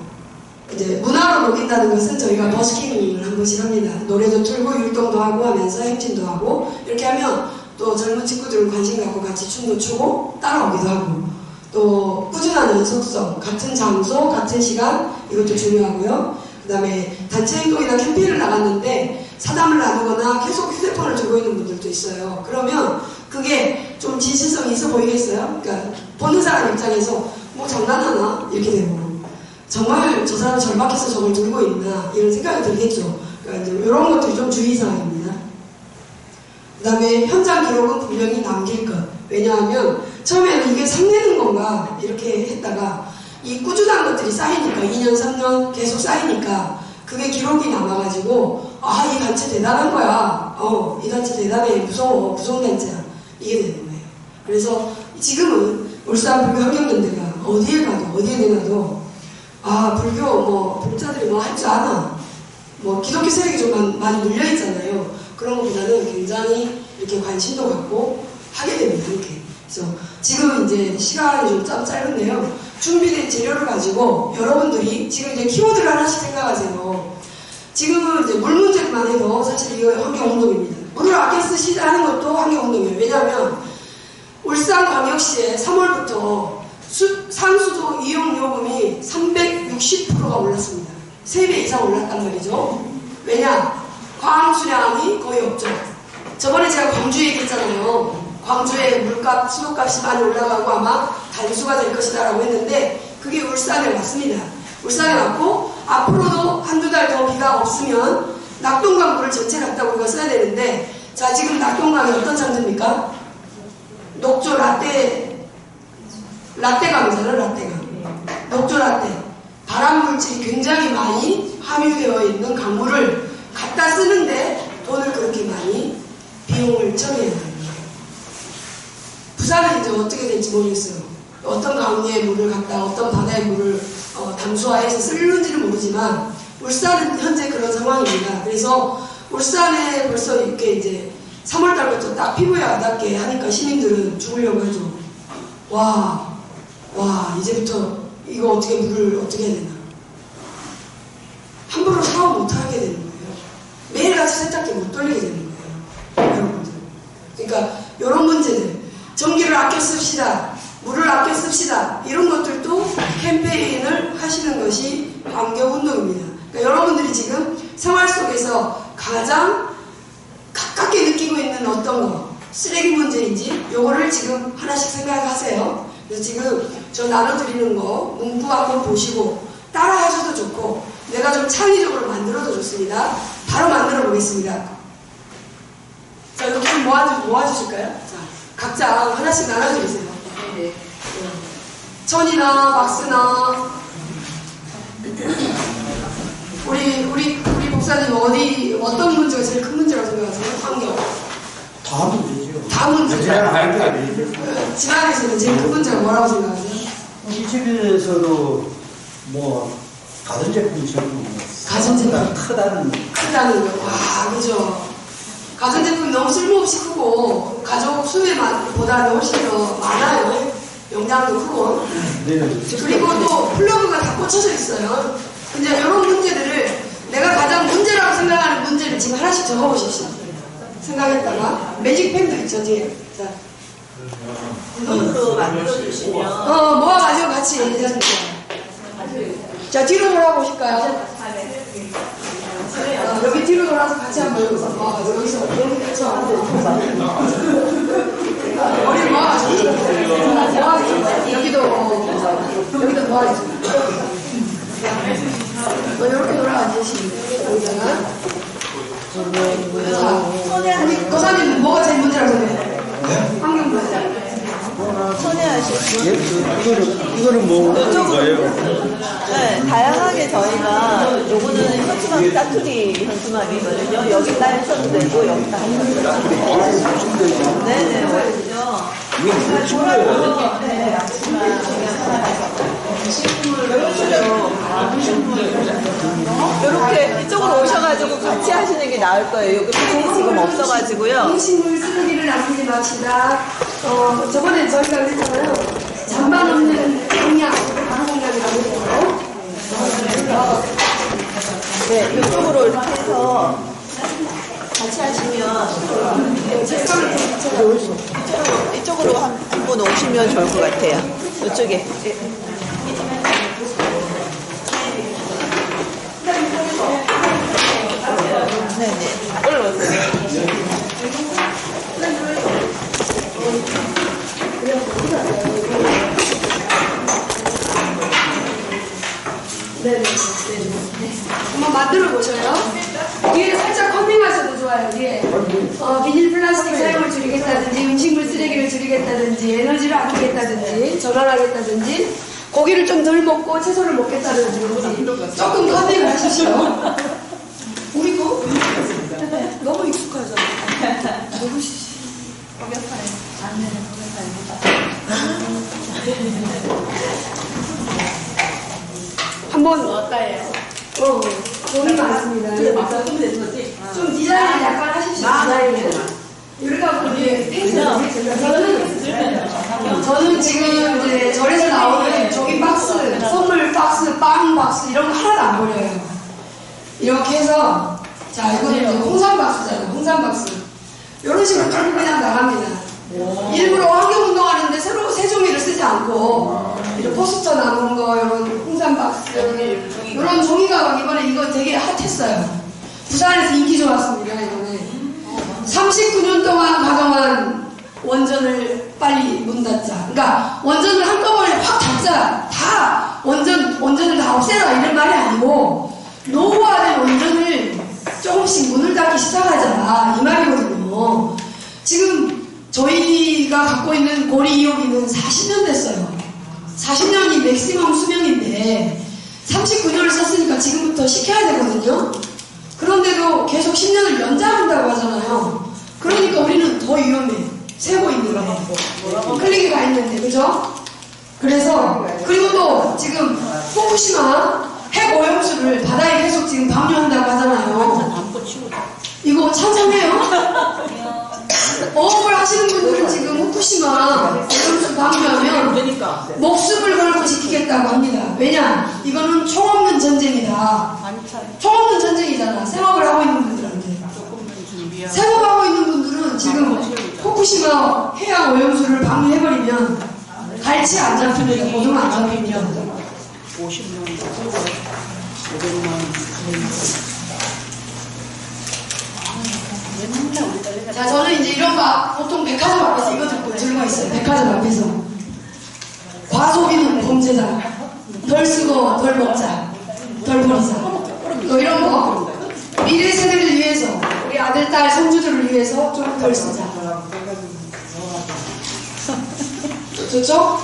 이제 문화로 녹인다는 것은 저희가 버스킹을 한 번씩 합니다. 노래도 틀고 율동도 하고 하면서 행진도 하고 이렇게 하면 또 젊은 친구들은 관심 갖고 같이 춤도 추고 따라오기도 하고, 또 꾸준한 연속성, 같은 장소, 같은 시간, 이것도 중요하고요. 그 다음에 단체 행동이나 캠페인을 나갔는데 사담을 나누거나 계속 휴대폰을 들고 있는 분들도 있어요. 그러면 그게 좀 진실성이 있어 보이겠어요? 그러니까 보는 사람 입장에서 뭐 장난하나? 이렇게 되고, 정말 저 사람은 절박해서 저걸 들고 있나? 이런 생각이 들겠죠. 그러니까 이제 이런 것들이 좀 주의사항입니다. 그 다음에 현장 기록은 분명히 남길 것. 왜냐하면 처음에는 이게 상내는 건가 이렇게 했다가 이 꾸준한 것들이 쌓이니까 2년 3년 계속 쌓이니까 그게 기록이 남아가지고 이 단체 대단한 거야. 이 단체 대단해. 무서워. 무성단체야. 이게 되는 거예요. 그래서 지금은 울산 불교 환경연대가 어디에 가도 어디에 내놔도 불교 복자들이 뭐 할 줄 아나. 뭐 기독교 세력이 좀 많이 눌려 있잖아요. 그런 것보다는 굉장히 이렇게 관심도 갖고 하게 됩니다. 이렇게. 그래서 지금 이제 시간이 좀 짧은데요. 준비된 재료를 가지고 여러분들이 지금 이제 키워드를 하나씩 생각하세요. 지금은 이제 물 문제만 해도 사실 이거 환경운동입니다. 물을 아껴 쓰시다 하는 것도 환경운동이에요. 왜냐하면 울산광역시에 3월부터 상수도 이용요금이 360%가 올랐습니다. 3배 이상 올랐단 말이죠. 왜냐? 광수량이 거의 없죠. 저번에 제가 광주 얘기했잖아요. 광주에 물값, 수도값이 많이 올라가고 아마 단수가 될 것이다 라고 했는데 그게 울산에 왔습니다. 울산에 왔고 앞으로도 한두 달 더 비가 없으면 낙동강 물을 전체 갖다 우리가 써야 되는데 자 지금 낙동강이 어떤 상태입니까? 녹조 라떼강이잖아요. 라떼강. 녹조 라떼. 발암물질이 굉장히 많이 함유되어 있는 강물을 갖다 쓰는데 돈을 그렇게 많이 비용을 처리해야 합니다. 부산은 이제 어떻게 될지 모르겠어요. 어떤 강의 물을 갖다 어떤 바다의 물을 담수화해서 쓰는지는 모르지만 울산은 현재 그런 상황입니다. 그래서 울산에 벌써 이렇게 이제 3월달부터 딱 피부에 와닿게 하니까 시민들은 죽으려고 하죠. 와 이제부터 이거 어떻게 물을 어떻게 해야 되나. 함부로 샤워 못하게 되는 거예요. 매일같이 세탁기 못 돌리게 되는 거예요. 여러분들. 그러니까 이런 문제들. 전기를 아껴 씁시다. 물을 아껴 씁시다. 이런 것들도 캠페인을 하시는 것이 환경운동입니다. 그러니까 여러분들이 지금 생활 속에서 가장 가깝게 느끼고 있는 어떤 거, 쓰레기 문제인지 요거를 지금 하나씩 생각하세요. 그래서 지금 저 나눠드리는 거 문구 한번 보시고 따라 하셔도 좋고 내가 좀 창의적으로 만들어도 좋습니다. 바로 만들어 보겠습니다. 자, 이렇게 좀 모아주실까요? 자, 각자 하나씩 나눠드리세요. 네. 천이나 박스나 우리 목사님 어떤 문제가 제일 큰 문제라고 생각하세요? 환경. 다 문제죠. 다 문제. 집안에서는 제일 큰 문제가 뭐라고 생각하세요? 이 집에서도 뭐 가전제품처럼 가전제품. 크다는 거. 와, 그죠. 가전제품이 너무 쓸모없이 크고 가족 수요보다는 훨씬 더 많아요. 용량도 크고. 네. 그리고 또 플러그가 다 꽂혀져 있어요. 근데 이런 문제들을 내가 가장 문제라고 생각하는 문제를 지금 하나씩 적어보십시오. 생각했다가 매직펜도 있죠 뒤에. 자, 손으로 만들어주시면 모아가지고 같이 얘기하는 거예요. 자, 뒤로 돌아보실까요? 여기 뒤로 돌아서 같이 한번 여기서 모아가지고 여기서 머리를 모아가지고 여기도 모아주세요. 이렇게 돌아앉으시면 돼요. 여기다가. 자, 우리 거사님 뭐가 제일 문제라고 생각해요? 환경 문제. 이거는 뭐 하는 거예요? 네, 다양하게 저희가 요거는 현수막 짜투리 현수막이거든요. 여기다 하셔도 되고 여기다 하셔도 되고. 네네, 멋지죠. 이게 무슨 거예요? 네, 이렇게 이쪽으로 오셔가지고 같이 하시는 게 나을 거예요. 여기 펜이 지금 없어가지고요. 음식물 쓰레기를 남기지 맙시다. 저번에 저희가 그랬잖아요. 잔반 없는 공약, 공약이라고 했잖아요. 네, 이쪽으로 이렇게 해서 같이 하시면 이쪽으로 한 분 오시면 좋을 것 같아요. 이쪽에. 네네. 올라오세요. 네네. 한번 만들어 보셔요. 뒤에 살짝 커밍하셔도 좋아요. 뒤에 비닐 플라스틱 사용을 줄이겠다든지 음식물 쓰레기를 줄이겠다든지 에너지를 아끼겠다든지 전환하겠다든지 고기를 좀 덜 먹고 채소를 먹겠다든지 조금 커밍을 하십시오. 우리 거 너무 익숙하잖아. 너무 한번 어때요? 종이 많습니다. 좀 디자인을 약간 하십시오. 디자인을. 이러다 보니 저는 지금 이제 절에서 나오는 종이 박스, 선물 박스, 빵 박스 이런 거 하나도 안 버려요. 이렇게 해서 자 이거는 이제 홍삼 박스잖아요. 홍삼 박스. 이런 식으로 쭉 그냥 나갑니다. 일부러 환경운동하는데 새로 새 종이를 쓰지 않고 이런 포스터 나눈 거, 이런 홍삼 박스, 이런 종이가 이번에 이거 되게 핫했어요. 부산에서 인기 좋았습니다. 이번에 39년 동안 가동한 원전을 빨리 문 닫자. 그러니까 원전을 한꺼번에 확 닫자. 다 원전을 다 없애라 이런 말이 아니고 노후화된 원전을 조금씩 문을 닫기 시작하자 이 말이거든요. 지금 저희가 갖고 있는 고리 2호기는 40년 됐어요. 40년이 맥시멈 수명인데 39년을 썼으니까 지금부터 시켜야 되거든요. 그런데도 계속 10년을 연장한다고 하잖아요. 그러니까 우리는 더 위험해. 세고 있는데. 클릭이 가 있는데, 그죠? 그래서, 그리고 또 지금 후쿠시마 핵 오염수를 바다에 계속 지금 방류한다고 하잖아요. 이거 찬성해요? 어업을 하시는 분들은 지금 후쿠시마 오염수 방류하면 목숨을 걸고 지키겠다고 합니다. 왜냐? 이거는 총 없는 전쟁이다. 총 없는 전쟁이잖아. 생업을 하고 있는 분들한테. 생업하고 있는 분들은 지금 후쿠시마 해양 오염수를 방류해버리면 갈치 안 잡힙니다. 고등어 안 잡힙니다. 50년, 500만. 자, 저는 이제 이런 거 보통 백화점 앞에서 이거 들고 있어요. 백화점 앞에서. 과소비는 범죄다. 덜 쓰고 덜 먹자. 덜 버리자. 또 이런 거. 미래 세대를 위해서, 우리 아들, 딸, 손주들을 위해서 좀 덜 쓰자. 좋죠?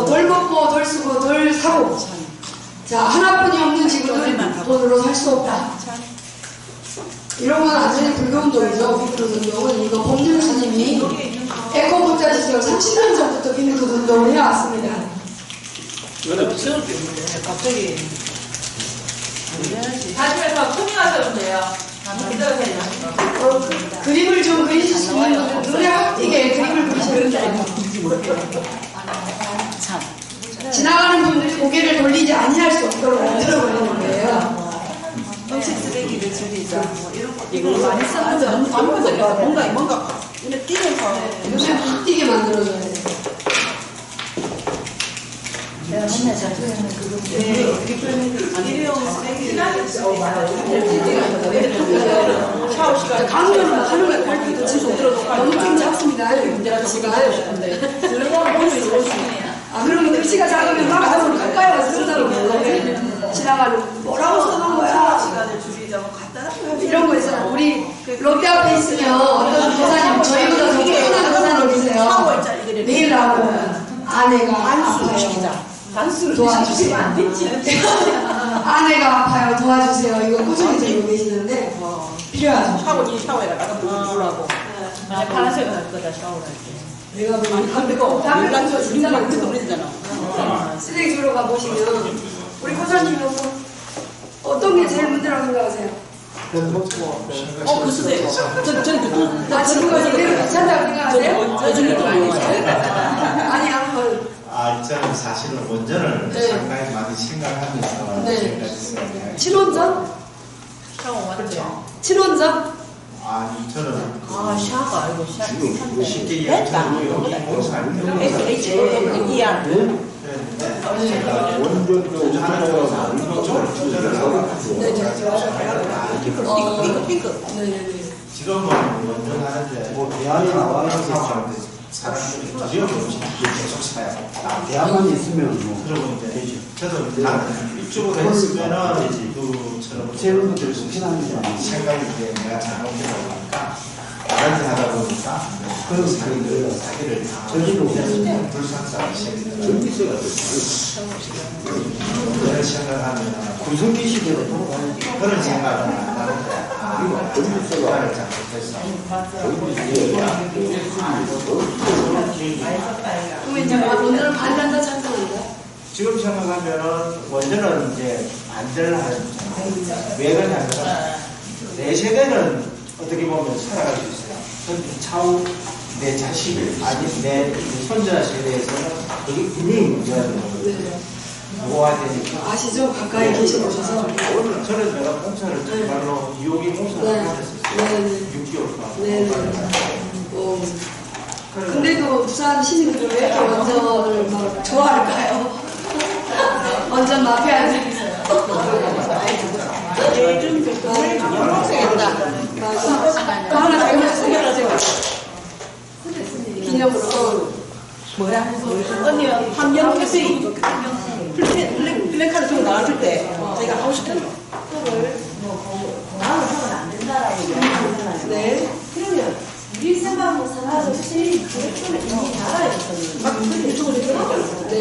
덜 먹고, 덜 쓰고, 덜 사고. 자, 하나뿐이 없는 지구는 돈으로 살 수 없다. 이런 건 완전히 불교운동이죠. 비크루운동은 이거 법륜 스님이 에코문자 지수를 30년 전부터 비크루운동을 해왔습니다. 갑자기 다시면서 코밍하셔도 돼요. 그림을 좀 그리실 수 있는 분들 눈에 확 띄게 그림을 그리시는 게 아니에요. 지나가는 분들이 고개를 돌리지 아니할 수 없도록 만들어버리는 거예요. 음식 쓰레기를 줄이자. 뭐 이런 거. 이걸 많이 쓰는데 뭔가 눈에 띄면서. 눈에 확 띄게 만들어줘야 돼요. 내가 맨날 자주하는 그건데. 일회용 쓰레기를 샤워 시간 강의는 하는 거 발표도 진짜 너무 좀 작습니다. 글씨가. 그러면 글씨가 작으면 막 가서 가까이 와서 쓴다고 그러는데 지나가는 뭐라고 써놓은 거야? 시간을 줄이자. 뭐 간단한 이런 거 있잖아. 우리 롯데 앞에 있으면 어떤 도사님, 저희보다 더 쫓겨나는 도사님 계세요. 매일 나오고 아내가 아파요. 도와주세요. 아내가 아파요. 도와주세요. 이거 꾸준히 들고 계시는데 필요하죠. 샤워에다 나가 물라고. 파란색을 할 거다 샤워를 할 때. 내가 보면 담배 거 진짜 많죠. 그러잖아. 쓰레기 주러 가보시면 우리 코사님은 어떤 게 제일 문제라고 생각하세요? 그 쓰세요. 지금 이대로 괜찮다고 생각하세요? 아니 한번 저는 사실은 원전을 상당히 많이 생각하면서 네. 지금까지 썼는데 친원전? 샤워 맞죠? 친원전? 아니 저는 샤가 아니고 지금 쉽게 얘기하면 여기 공사할 때 이안. 그랬는데 제가 원전도 하는 쪽으로 투자를 하고 핑크. 지금은 원전 하는데 뭐 대안이 나와야 사고하는데 사람들이 두려움이 없이 계속 사요. 대안만 있으면 뭐 그러고 이제 저도 나는 이쪽으로 했으면은 그처럼 세분들 수신합니다. 생각이 이제 내가 잘못되다 보니까 다른 데 하다 보니까 그런 사기를 저기로 불상사를 시작했더라고요. 그런 생각하면 구성기 시대로 돌아가는 그런 생각은 안 나는데 생각을 잘못했어. 그러면 이제 원전을 반대한다 찬성한다? 지금 생각하면은 먼저는 이제 반대를 하는 거잖아요. 왜 그러냐면 내 세대는 어떻게 보면 살아갈 수 있어요. 근데 차후 내 자식 아니 내 손자 세대에서는 그게 분명히 문제가 되는 거예요. 네. 뭐가 되니까. 아시죠? 가까이 계셔보셔서. 오늘 저는 내가 공사를 정말로 이용이 공사를 네. 하셨어요. 네. 6개월 동안. 네. 근데도 부산 시민들은 왜 이렇게 원전을 막 좋아할까요? 원전 마피아들. 초록색이다. 맞아. 또 하나 잘못했어요. 기념으로. 뭐야? 언니 한명 FC 플랜카드 들고 나왔을 때 저희가 하고 싶은 거를 마음을 하면 안 된다라고 얘기하잖아요. 네. 그러면 우리 생각하고 살아서 실이 그렇게는 이미 나라에 있거든요. 막 이쪽으로 들어갔잖아요. 네.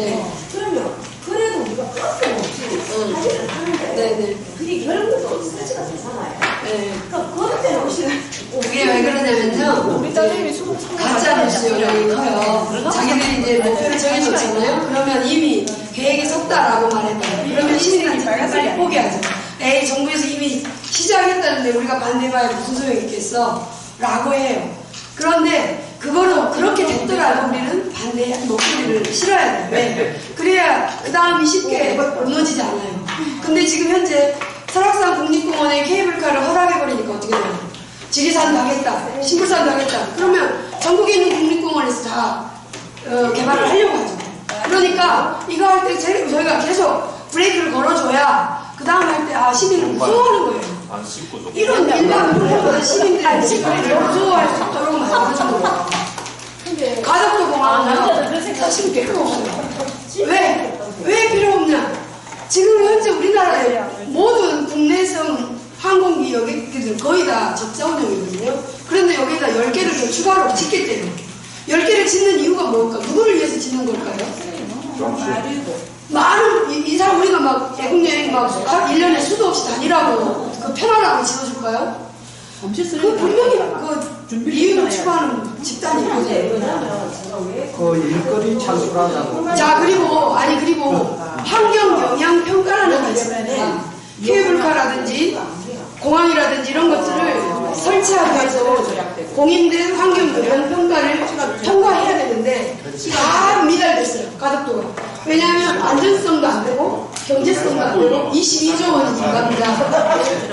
그러면 그래도 우리가 끊임없이 사진을 하는데 네네. 그게 결국은 스트레스가 되잖아요. 네. 그러니까 그것 때문에 오시는 그게 왜 그러냐면요. 우리 딸내미 가짜 뉴스 요령이 커요. 자기들이 이제 목표를 정해놓잖아요. 그러면 이미 계획에 섰다라고 말했다. 그러면 시민한테 빨리 포기하죠. 에이, 정부에서 이미 시작했다는데 우리가 반대해봐야 무슨 소용이 있겠어? 라고 해요. 그런데 그거는 그렇게 됐더라도 우리는 반대의 목소리를 실어야 돼요. 왜? 그래야 그 다음이 쉽게 무너지지 않아요. 근데 지금 현재 설악산 국립공원에 케이블카를 허락해버리니까 어떻게 돼요? 지리산도 하겠다, 신불산도 하겠다. 그러면 전국에 있는 국립공원에서 다 개발을 하려고 하죠. 그러니까 이거 할 때 저희가 계속 브레이크를 걸어줘야 그 다음 할 때 시민을 무서워하는 거예요. 이런 일반 평범한 시민들이 시민을 무서워할 수 있도록 만드는 거예요. 가덕도 공항은 사실 필요 없어요. 왜 필요 없냐? 지금 현재 우리나라의 모든 국내선 항공기 여객기들 거의 다 적자 운영이거든요. 그런데 여기다 10개를 더 추가로 짓겠대요. 10개를 짓는 이유가 뭘까? 누구를 위해서 짓는 걸까요? 많은 이상 우리가 막 외국여행 막 1년에 수도 없이 다니라고 그 편하라고 지어줄까요? 그 분명히 그 이유를 추구하는 집단이 있거든요. 그 일거리 창출하자고. 자, 그리고 환경 영향 평가라는 게 있습니다. 케이블카라든지 공항이라든지 이런 것들을 설치하기 위해서 공인된 환경 영향 평가를 통과해야 되는데 다 미달됐어요. 가덕도가. 왜냐하면 안전성도 안 되고 경제성도 안 되고 22조 원이 든답니다.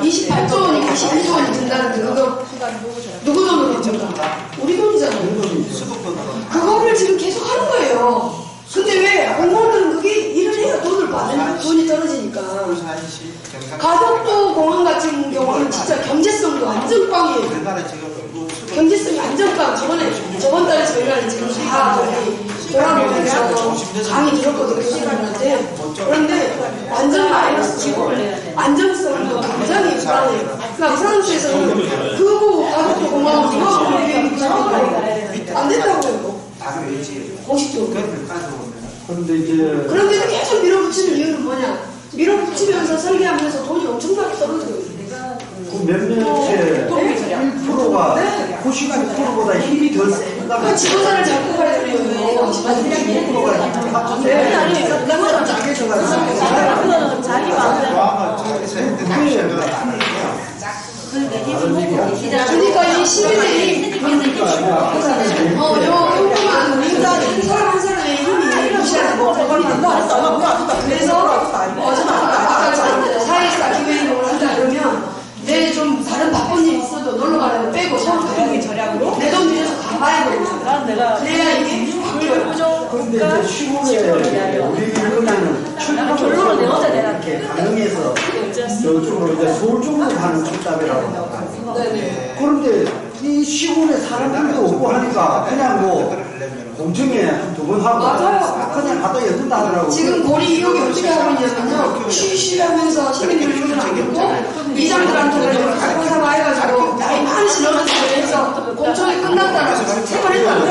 28조 원이 22조 원이 든다는데 그거 누구 돈으로 합니까? 우리 돈이잖아요. 그거를 지금 계속 하는 거예요. 근데 왜 공무원들은 그게 일을 해야 돈을 받는 돈이 떨어지니까. 가덕도 공항 같은 경우는 진짜 경제성도 완전 빵이에요. 경제성이 완전 빵. 저번 달에 저희가 지금 다 돌아보면서 강의 들었거든요, 교수님한테. 그런데 완전 마이너스고 안정성도 굉장히 불안해요. 그러니까 프랑스에서는 그거 가덕도 공항을 누가 보면 안 된다고요. 공식적으로. 그런데도 계속 밀어붙이는 이유는 뭐냐? 밀어붙이면서 설계하면서 돈이 엄청나게 떨어져요. 그 몇몇의 1%가 99%보다 힘이 더 세다. 그 지도자를 잡고 가야 되는 거예요. 99%가 힘이 합쳐서 그거는 짜게 져가지고 자기 마음대로. 그러니까 이 시민들이 평범한 인간 사람 한 사람의 힘이 무시하고 그래서 아까 사회에서 기회행동을 한다 그러면 내 좀 다른 바쁜 일 있어도 놀러 가는 거 빼고 서로 가는 절약으로 내 돈 들여서 가봐야 됩니다. 그래야 이게 바뀌어요. 그런데 이제 시골에 우리 그냥 출근을 이렇게 강릉에서 저쪽으로 이제 서울 쪽으로 가는 출답이라고. 네네. 그런데 이 시골에 사람들도 없고 하니까 그냥 뭐 공청회 한 두 번 하고 맞아요. 그냥 갖다 여든다 하더라고. 지금 고리 이용이 어떻게 하고 있냐면요. 쉬쉬하면서 시민들 눈을 안 보고 이장들한테 사과사과 해가지고 나이 많으신 어른들을 해서 공청회 끝났다라고 세번 했다고.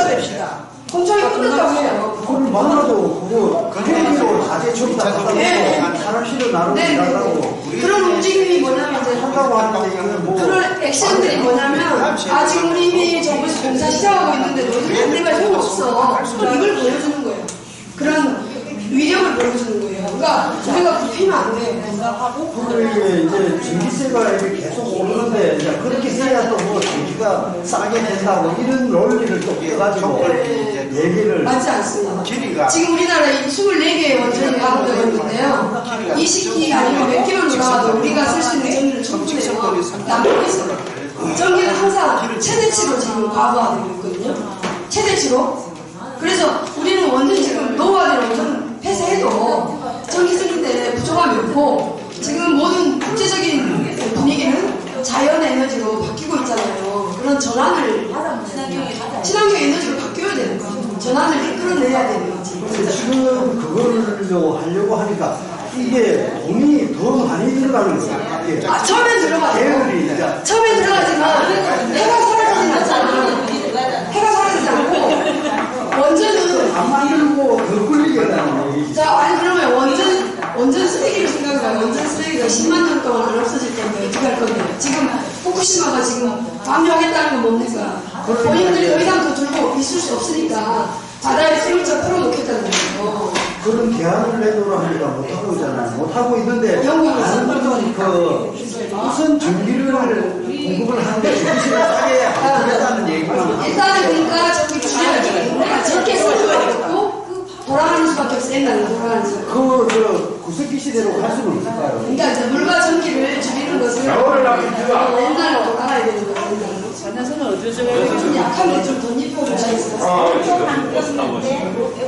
공청회 끝났다고 해요. 그걸 만나도 그거 회의로 자제 처리다 네. 사람 실을 나누고 네. 일하라고. 그런 움직임이 뭐냐면 이제 한다고 하는데 이거는 뭐 그런 액션들이 뭐냐면 지금 우리 이미 정부에서 공사 시작하고 있는데 너희들 반대가 소용없어. 이걸 보여주는 거예요. 그런 위력을 보여주는 거예요. 하고 그걸 이제 전기세가 이렇게 계속 오르는데 이제 그렇게 써야 또 뭐 전기가 싸게 된다고 이런 논리를 또 해가지고 얘기를 맞지 않습니다. 길이가 지금 우리나라에 24개의 원전이 가동되고 있는데요. 20기 아니면 몇 기로 돌아가도 우리가 쓸 수 있는 전기를 충분해요. 남고 있어요. 전기는 항상 최대치로 지금 과부하되고 있거든요. 최대치로. 그래서 우리는 원전 지금 노후화된 원전 폐쇄해도 전기 쓰는데 부족함이 없고 지금 모든 국제적인 분위기는 자연의 에너지로 바뀌고 있잖아요. 그런 전환을 친환경 에너지로 바뀌어야 되는 거죠. 전환을 이끌어내야 되는 거지. 근데 지금 그걸로 하려고 하니까 이게 돈이 더 많이 들어가는 거야. 이게 처음엔 들어가죠. 계열이 이제 처음엔 들어가지만 해가 사라지지 않잖아. 해가 사라지지 않고 원전은 안 만들고 더 굴리겠다는 얘기지. 자, 아니 그러면 원전 쓰레기를 생각해봐요. 원전 쓰레기가 10만 년 동안 안 없어질 텐데 어떻게 할 건데? 지금 후쿠시마가 지금 방류하겠다는 건 뭡니까? 본인들이 더 이상 더 들고 있을 수 없으니까 바다에 생물체 풀어놓겠다는 거예요. 그런 계약을 내도록 하니까 못하고 있잖아요. 못하고 있는데 다른 분은 그 우선 전기를 공급을 하는데 전기세를 싸게 하겠다는 얘기만 일단은 그러니까 저기 줄여야지. 그러니까 적게 쓰고 돌아가는 수밖에 없어. 옛날에 돌아가는 수밖에. 그 구석기 시대로 갈 수는 없을까요? 그러니까 이제 물과 전기를 줄이는 것을 옛날로 돌아가야 되는 거예요. 전화선은 어디로 줘야 좀 약한데 좀 덧입혀 주시겠어요?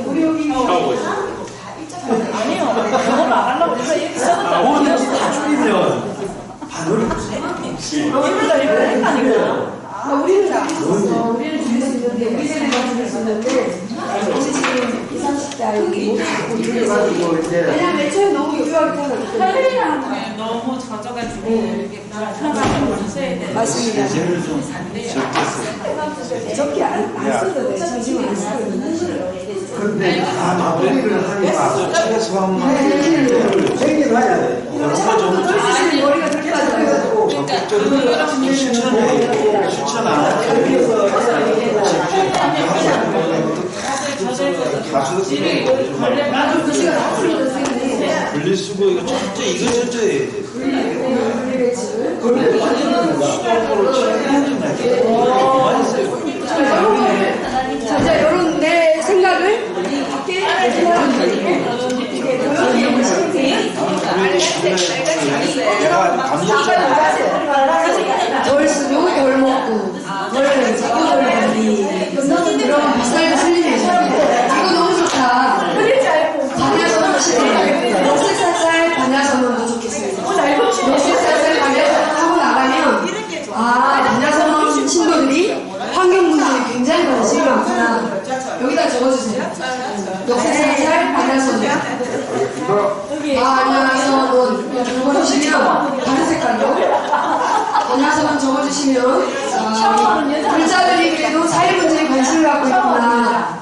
우리 여기 아니요. 영어를 안 하려고 내가 이렇게 써놨다. 다 줄이면 반월이 이거다 이거 했다니까. 우리는 줄일 수 있는데 우리 세대가 줄일 수 있는데 우리 지금 20, 30대 못 하고 줄여가지고 이제 왜냐면 애초에 너무 유효하게 태어났기 너무 젖어가지고 이렇게 편하게 써야 돼. 맞습니다. 세제를 좀 적게 안 써도 돼. 지금 안 쓰거든요. 그런데 다 마무리를 하니까 최소한만 생겨나야 돼. 아니 머리가 그렇게 빠져가지고 실천 안 하고 나도 그 시간 앞으로 쓰겠네. 분리수거 이거 첫째 이거 첫째 해야 돼. 그런데 완전히 자, 이제 이런 내 생각을 밖에 내가 감독자 덜 쓰고 덜 먹고 덜 자고 덜 먹기 이런 비쌀 슬림이 이거 너무 좋다. 반야선언 시대 녹색살살 반야선언도 좋겠어요. 녹색살살 반야선언 하고 나가면 반야선언 신도들이 환경 문제에 굉장히 관심이 많구나. 여기다 적어주세요. 녹색살살 반야선언 반야선언 적어주시면 다른 색깔로 반야선언 적어주시면 글자들이 그래도 사회 문제에 관심을 갖고 있구나.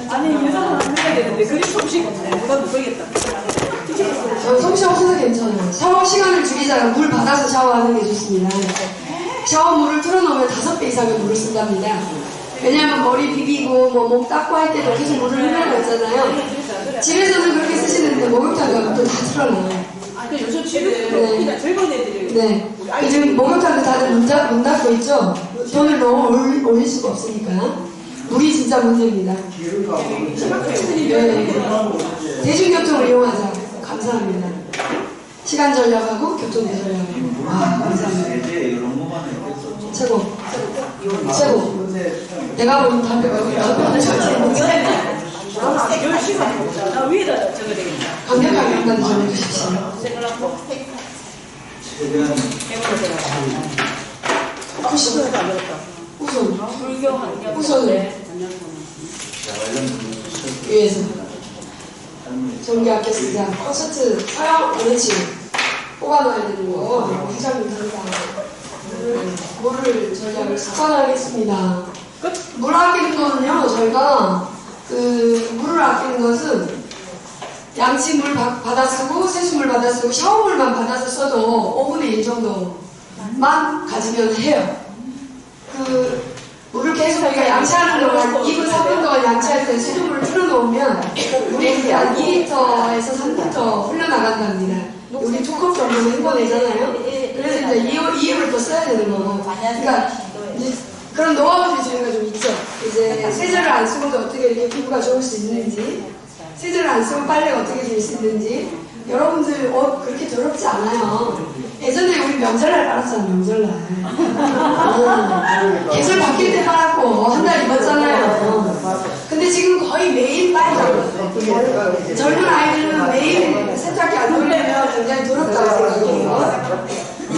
아니 여자는 안 해야 되는데 그림 솜씨가 누가 누구겠다. 솜씨 없어서 괜찮아요. 샤워 시간을 줄이자가 물 받아서 샤워하는 게 좋습니다. 샤워 물을 틀어놓으면 5배 이상의 물을 쓴답니다. 왜냐하면 머리 비비고 목 닦고 할 때도 계속 물을 흘려고 했잖아요. 집에서는 그렇게 쓰시는데 목욕탕 가면 또 다 틀어놔요. 요즘 집에 젊은 애들이 네. 요즘 목욕탕도 다들 문 닫고 있죠? 돈을 너무 올릴 수가 없으니까. 물이 진짜 문제입니다. 네. 대중교통을 이용하자. 감사합니다. 시간 절약하고 교통비 절약하고. 감사합니다. 최고. 최고. 내가 보는 담배가 나 위에다 적어야 되겠다. 강력하게 한마디 전해주십시오. 시도해도 안 되겠다. 우선 위에서 전기 아껴 쓰자. 콘서트 사용 그렇지. 뽑아놔야 되는 거. 부장님 한다. 물을 전략을 습관하겠습니다. 물 아끼는 거는요, 저희가 물을 아끼는 것은 양치 물 받아 쓰고 세수물 받아 쓰고 샤워물만 받아서 써도 5분의 1 정도만 가지면 해요. 물을 계속 우리가 양치하는 동안 2분, 3분 동안 양치할 때 수돗물을 틀어놓으면 물이 한 2리터에서 3리터 흘러나간답니다. 우리 2컵 정도는 헹궈내잖아요. 그래서 이제 이유를 또 써야 되는 거고. 그러니까 이제 그런 노하우들이 저희가 좀 있죠. 이제 세제를 안 쓰고도 어떻게 이렇게 피부가 좋을 수 있는지, 세제를 안 쓰고 빨래가 어떻게 될 수 있는지. 여러분들 그렇게 더럽지 않아요. 예전에 우리 명절날 빨았잖아, 명절날. 계절 바뀔 때 빨았고 한 달 입었잖아요. 근데 지금 거의 매일 빨잖아요. 젊은 아이들은 매일 세탁기 안 돌리면 굉장히 더럽다고 생각해요.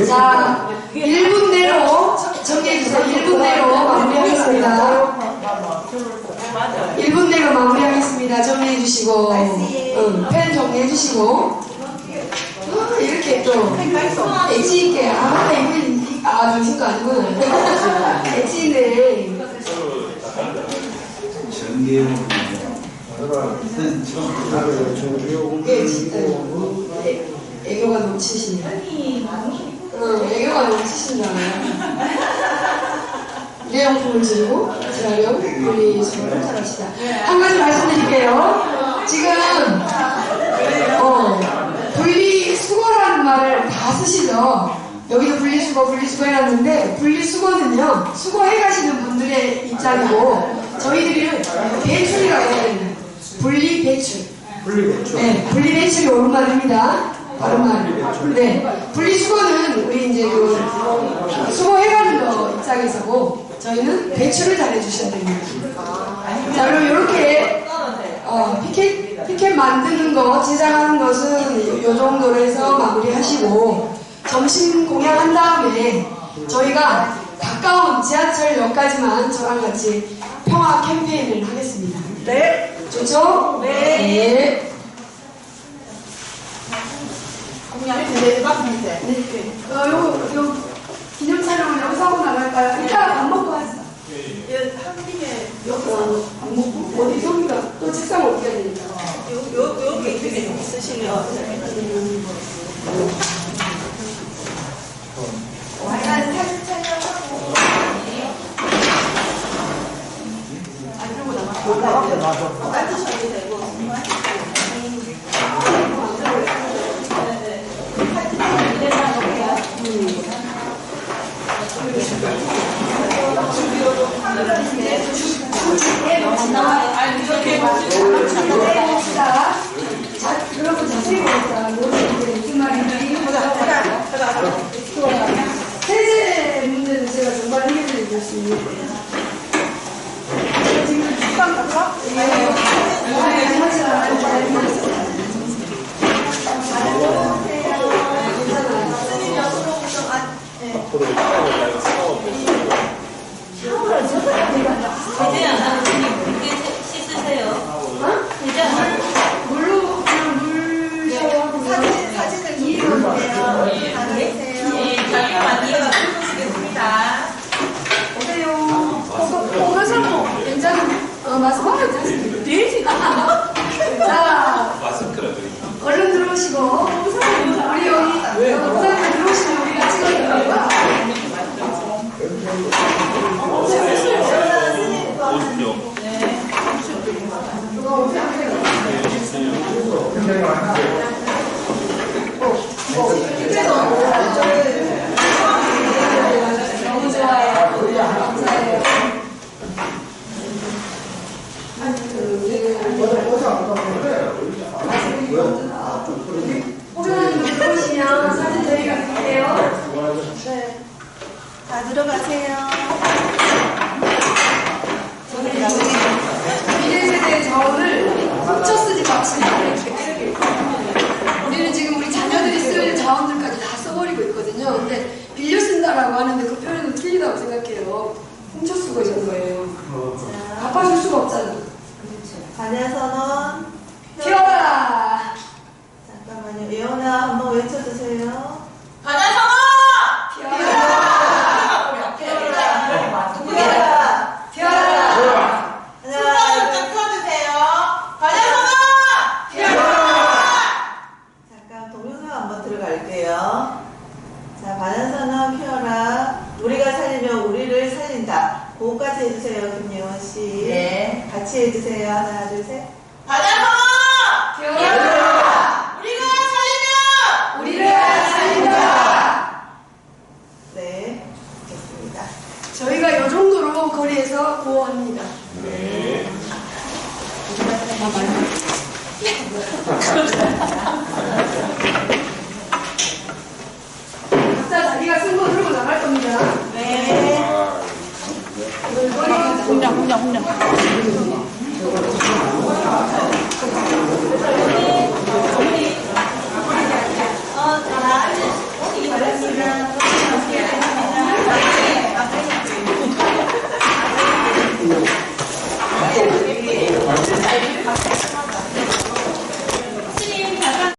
자, 1분 내로 정리해주세요. 1분 내로 마무리하겠습니다. 1분 내로 마무리하겠습니다. 정리해주시고, 펜 정리해주시고. 이렇게 또 엣지 있게 이거 정신도 아니구나. 엣지 있네. 예, 진짜 애교가 넘치시네. 애교가 넘치신다네요. 일회용품을 들고 재활용 분리수거를 잘합시다. 한 가지 말씀드릴게요. 지금 분리수거라는 말을 다 쓰시죠. 여기도 분리수거 해놨는데 분리수거는요 수거해 가시는 분들의 입장이고 저희들은 배출이라고 해야 되나요? 분리배출. 네, 분리배출이 옳은 말입니다. 바른 말. 네, 분리수거는 우리 이제 수거해가는 거 입장에서고 저희는 배출을 잘해주셔야 됩니다. 자, 그럼 이렇게 피켓 만드는 거, 제작하는 것은 요 정도로 해서 마무리하시고 점심 공양한 다음에 저희가 가까운 지하철역까지만 저랑 같이 평화 캠페인을 하겠습니다. 네. 좋죠? 네. 요 기념 촬영을 여기서 하고 나갈까요? 이따가 밥 먹고 하자. 밥 먹고? 어디 여기가? 또 책상 어떻게 해야 되니까? 여기 쓰시면. 약간 사진 촬영하고. 따뜻하게 되고. 여러분 자세히 보겠다. 무슨 말인지. 세제 문제는 제가 정말 해결해 수 있는 거예요. 지금 식당 갈까? 물로 그냥 물 샤워하고 사진을 이해해주세요. 오세요. 그래서 괜찮은 마스크 괜찮습니다. 되지. 자, 얼른 들어오시고 우리 여기 영상에 들어오시면 우리가 찍어드릴 거야. 너무 좋아요. 감사해요. 호주는 들어오시면 사진 저희가 드릴게요. 네. 다 들어가세요. 미래세대의 자원을 훔쳐 쓰지 맙시다. 우리는 지금 우리 자녀들이 쓸 자원들까지 다 써버리고 있거든요. 근데 빌려 쓴다라고 하는데 그 표현은 틀리다고 생각해요. 훔쳐 쓰고 있는 거예요. 갚아줄 수가 없잖아. 반야선언. 튀어라! 잠깐만요. 예원아 한번 외쳐주세요. 튀어라! 튀어라. 튀어라! 잠깐 동영상 한번 들어갈게요. 자, 반야선언 펴라. 우리가 살리면 우리를 살린다. 그거까지 해주세요, 김예원 씨. 네. 같이 해주세요. 하나, 둘, 셋. 바다방어! 태어나! 우리가 살리면! 우리를 살린다! 네, 좋습니다. 저희가 이 정도로 거리에서 구호합니다. 각자 자기가 쓴 거 들고 나갈 겁니다. 네. 홍장. 잘 나가시기 바랍니다.